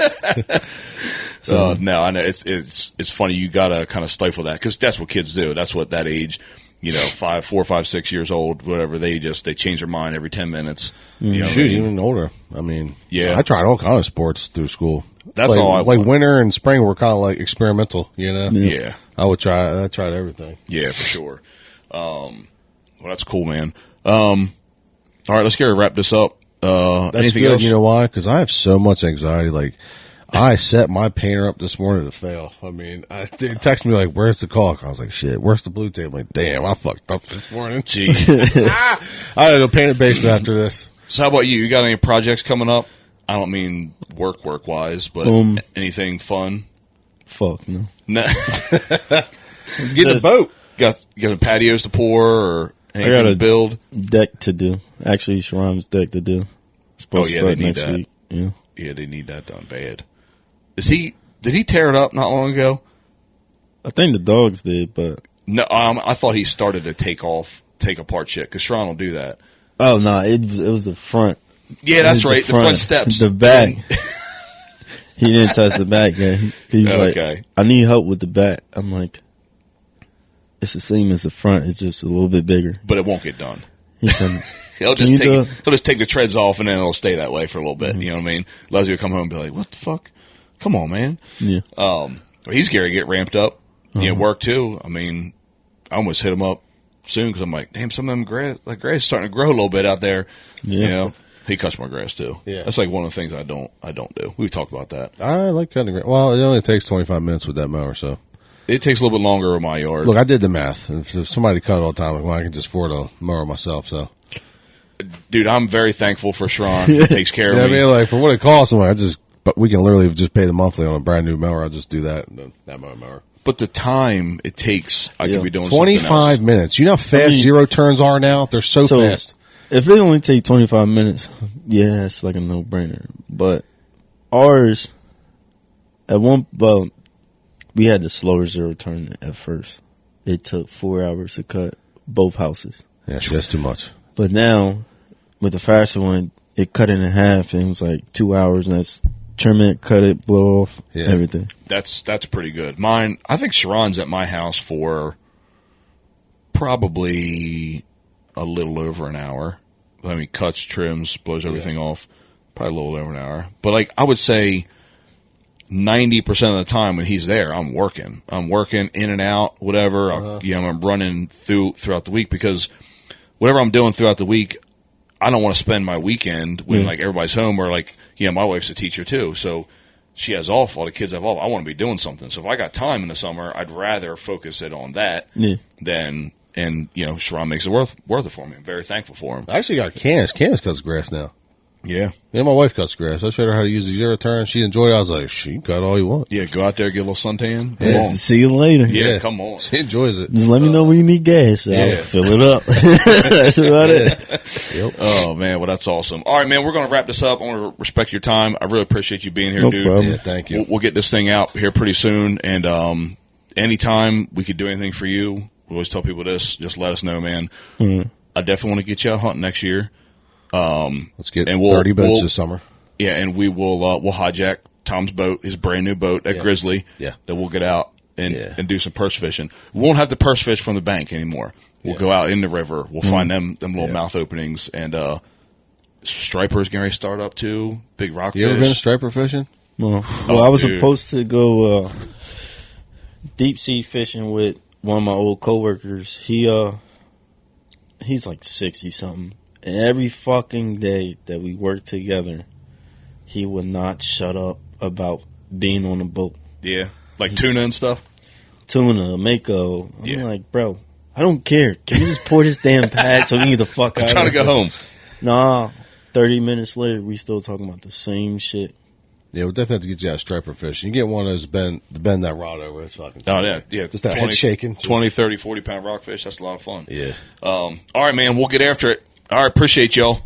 So no, I know it's funny. You gotta kind of stifle that because that's what kids do. That's what that age, 4, 5, 6 years old, whatever. They change their mind every 10 minutes. Even older. I mean, yeah. I tried all kinds of sports through school. That's all I like winter and spring were kind of like experimental. Yeah. I tried everything. Yeah, for sure. Well, that's cool, man. All right, let's get to wrap this up. That's anything good. else? You know why? Because I have so much anxiety. Like, I set my painter up this morning to fail. I mean, they texted me like, "Where's the caulk?" I was like, "Shit, where's the blue tape?" I'm like, damn, I fucked up this morning. Gee. I had to paint a basement after this. So how about you? You got any projects coming up? I don't mean work wise, but anything fun? Fuck no. No. Get the boat. Got any patios to pour or anything I got to build? Deck to do. Actually, Sharon's deck to do. Supposed to start next week. Yeah. Yeah, they need that done bad. Did he tear it up not long ago? I think the dogs did, but no, I thought he started to take apart shit because Sharon will do that. Oh no, it was the front. Yeah, that's right. The front steps. The back. He didn't touch the back yet. He was like, I need help with the back. I'm like, it's the same as the front. It's just a little bit bigger. But it won't get done. He said, he'll just take the treads off and then it'll stay that way for a little bit. Mm-hmm. You know what I mean? Leslie will come home and be like, "What the fuck? Come on, man." Yeah. He's scary to get ramped up. Work too. I mean, I almost hit him up soon because I'm like, damn, some of them grass is starting to grow a little bit out there. Yeah. He cuts my grass too. Yeah. That's like one of the things I don't do. We've talked about that. I like cutting grass. Well, it only takes 25 minutes with that mower, so. It takes a little bit longer in my yard. Look, I did the math. If somebody cut all the time, well, I can just afford a mower myself, so. Dude, I'm very thankful for Sharon. He takes care of me. I mean, like, for what it costs, but we can literally just pay the monthly on a brand new mower. I'll just do that mower. But the time it takes, I could be doing something else. 25 minutes. You know how fast zero turns are now? They're so fast. If it only take 25 minutes, yeah, it's like a no-brainer. But ours, we had the slower zero turn at first. It took 4 hours to cut both houses. Yeah, see, that's too much. But now, with the faster one, it cut it in half, and it was like 2 hours, and that's trim it, cut it, blow off, everything. That's pretty good. Mine, I think Sharon's at my house for probably a little over an hour. I mean, cuts, trims, blows everything off, probably a little over an hour. But like, I would say 90% of the time when he's there, I'm working. I'm working in and out, whatever. I'm running throughout the week, because whatever I'm doing throughout the week, I don't want to spend my weekend when like everybody's home, or like, my wife's a teacher too, so she has off, all the kids have off. I want to be doing something. So if I got time in the summer, I'd rather focus it on that than, and Sharon makes it worth it for me. I'm very thankful for him. I actually got Candace. Candace cuts grass now. Yeah. Yeah, my wife cuts grass. I showed her how to use the zero turn. She enjoyed it. I was like, you can cut all you want. Yeah, go out there, get a little suntan. Come Yeah, on. see you later. Yeah, come on. She enjoys it. Just let me know when you need gas. I'll fill it up. That's about it. Yep. Oh, man, well, that's awesome. All right, man, we're going to wrap this up. I want to respect your time. I really appreciate you being here, No dude. problem. Yeah, thank you. We'll get this thing out here pretty soon, and anytime we could do anything for you, we always tell people this, just let us know, man. Mm. I definitely want to get you out hunting next year. Let's get and 30 boats this summer. Yeah, and we'll hijack Tom's boat, his brand new boat at Grizzly. Yeah. That we'll get out and do some purse fishing. We won't have to purse fish from the bank anymore. We'll go out in the river. We'll find them little mouth openings, and stripers getting ready to start up too. Big rockfish. You ever been striper fishing? Well, I was dude. supposed to go deep sea fishing with one of my old coworkers. He's like 60 something, and every fucking day that we worked together, he would not shut up about being on a boat. Yeah, like tuna and stuff. Tuna, mako. I'm like, bro, I don't care. Can we just pour this damn pad so we can get the fuck out? I'm trying to go home. Nah, 30 minutes later, we still talking about the same shit. Yeah, we'll definitely have to get you out striper fishing. You get one of those bend that rod over. It's fucking. Oh yeah. Just that head shaking. 20, 30, 40 pound rockfish. That's a lot of fun. Yeah. All right, man. We'll get after it. All right. Appreciate y'all.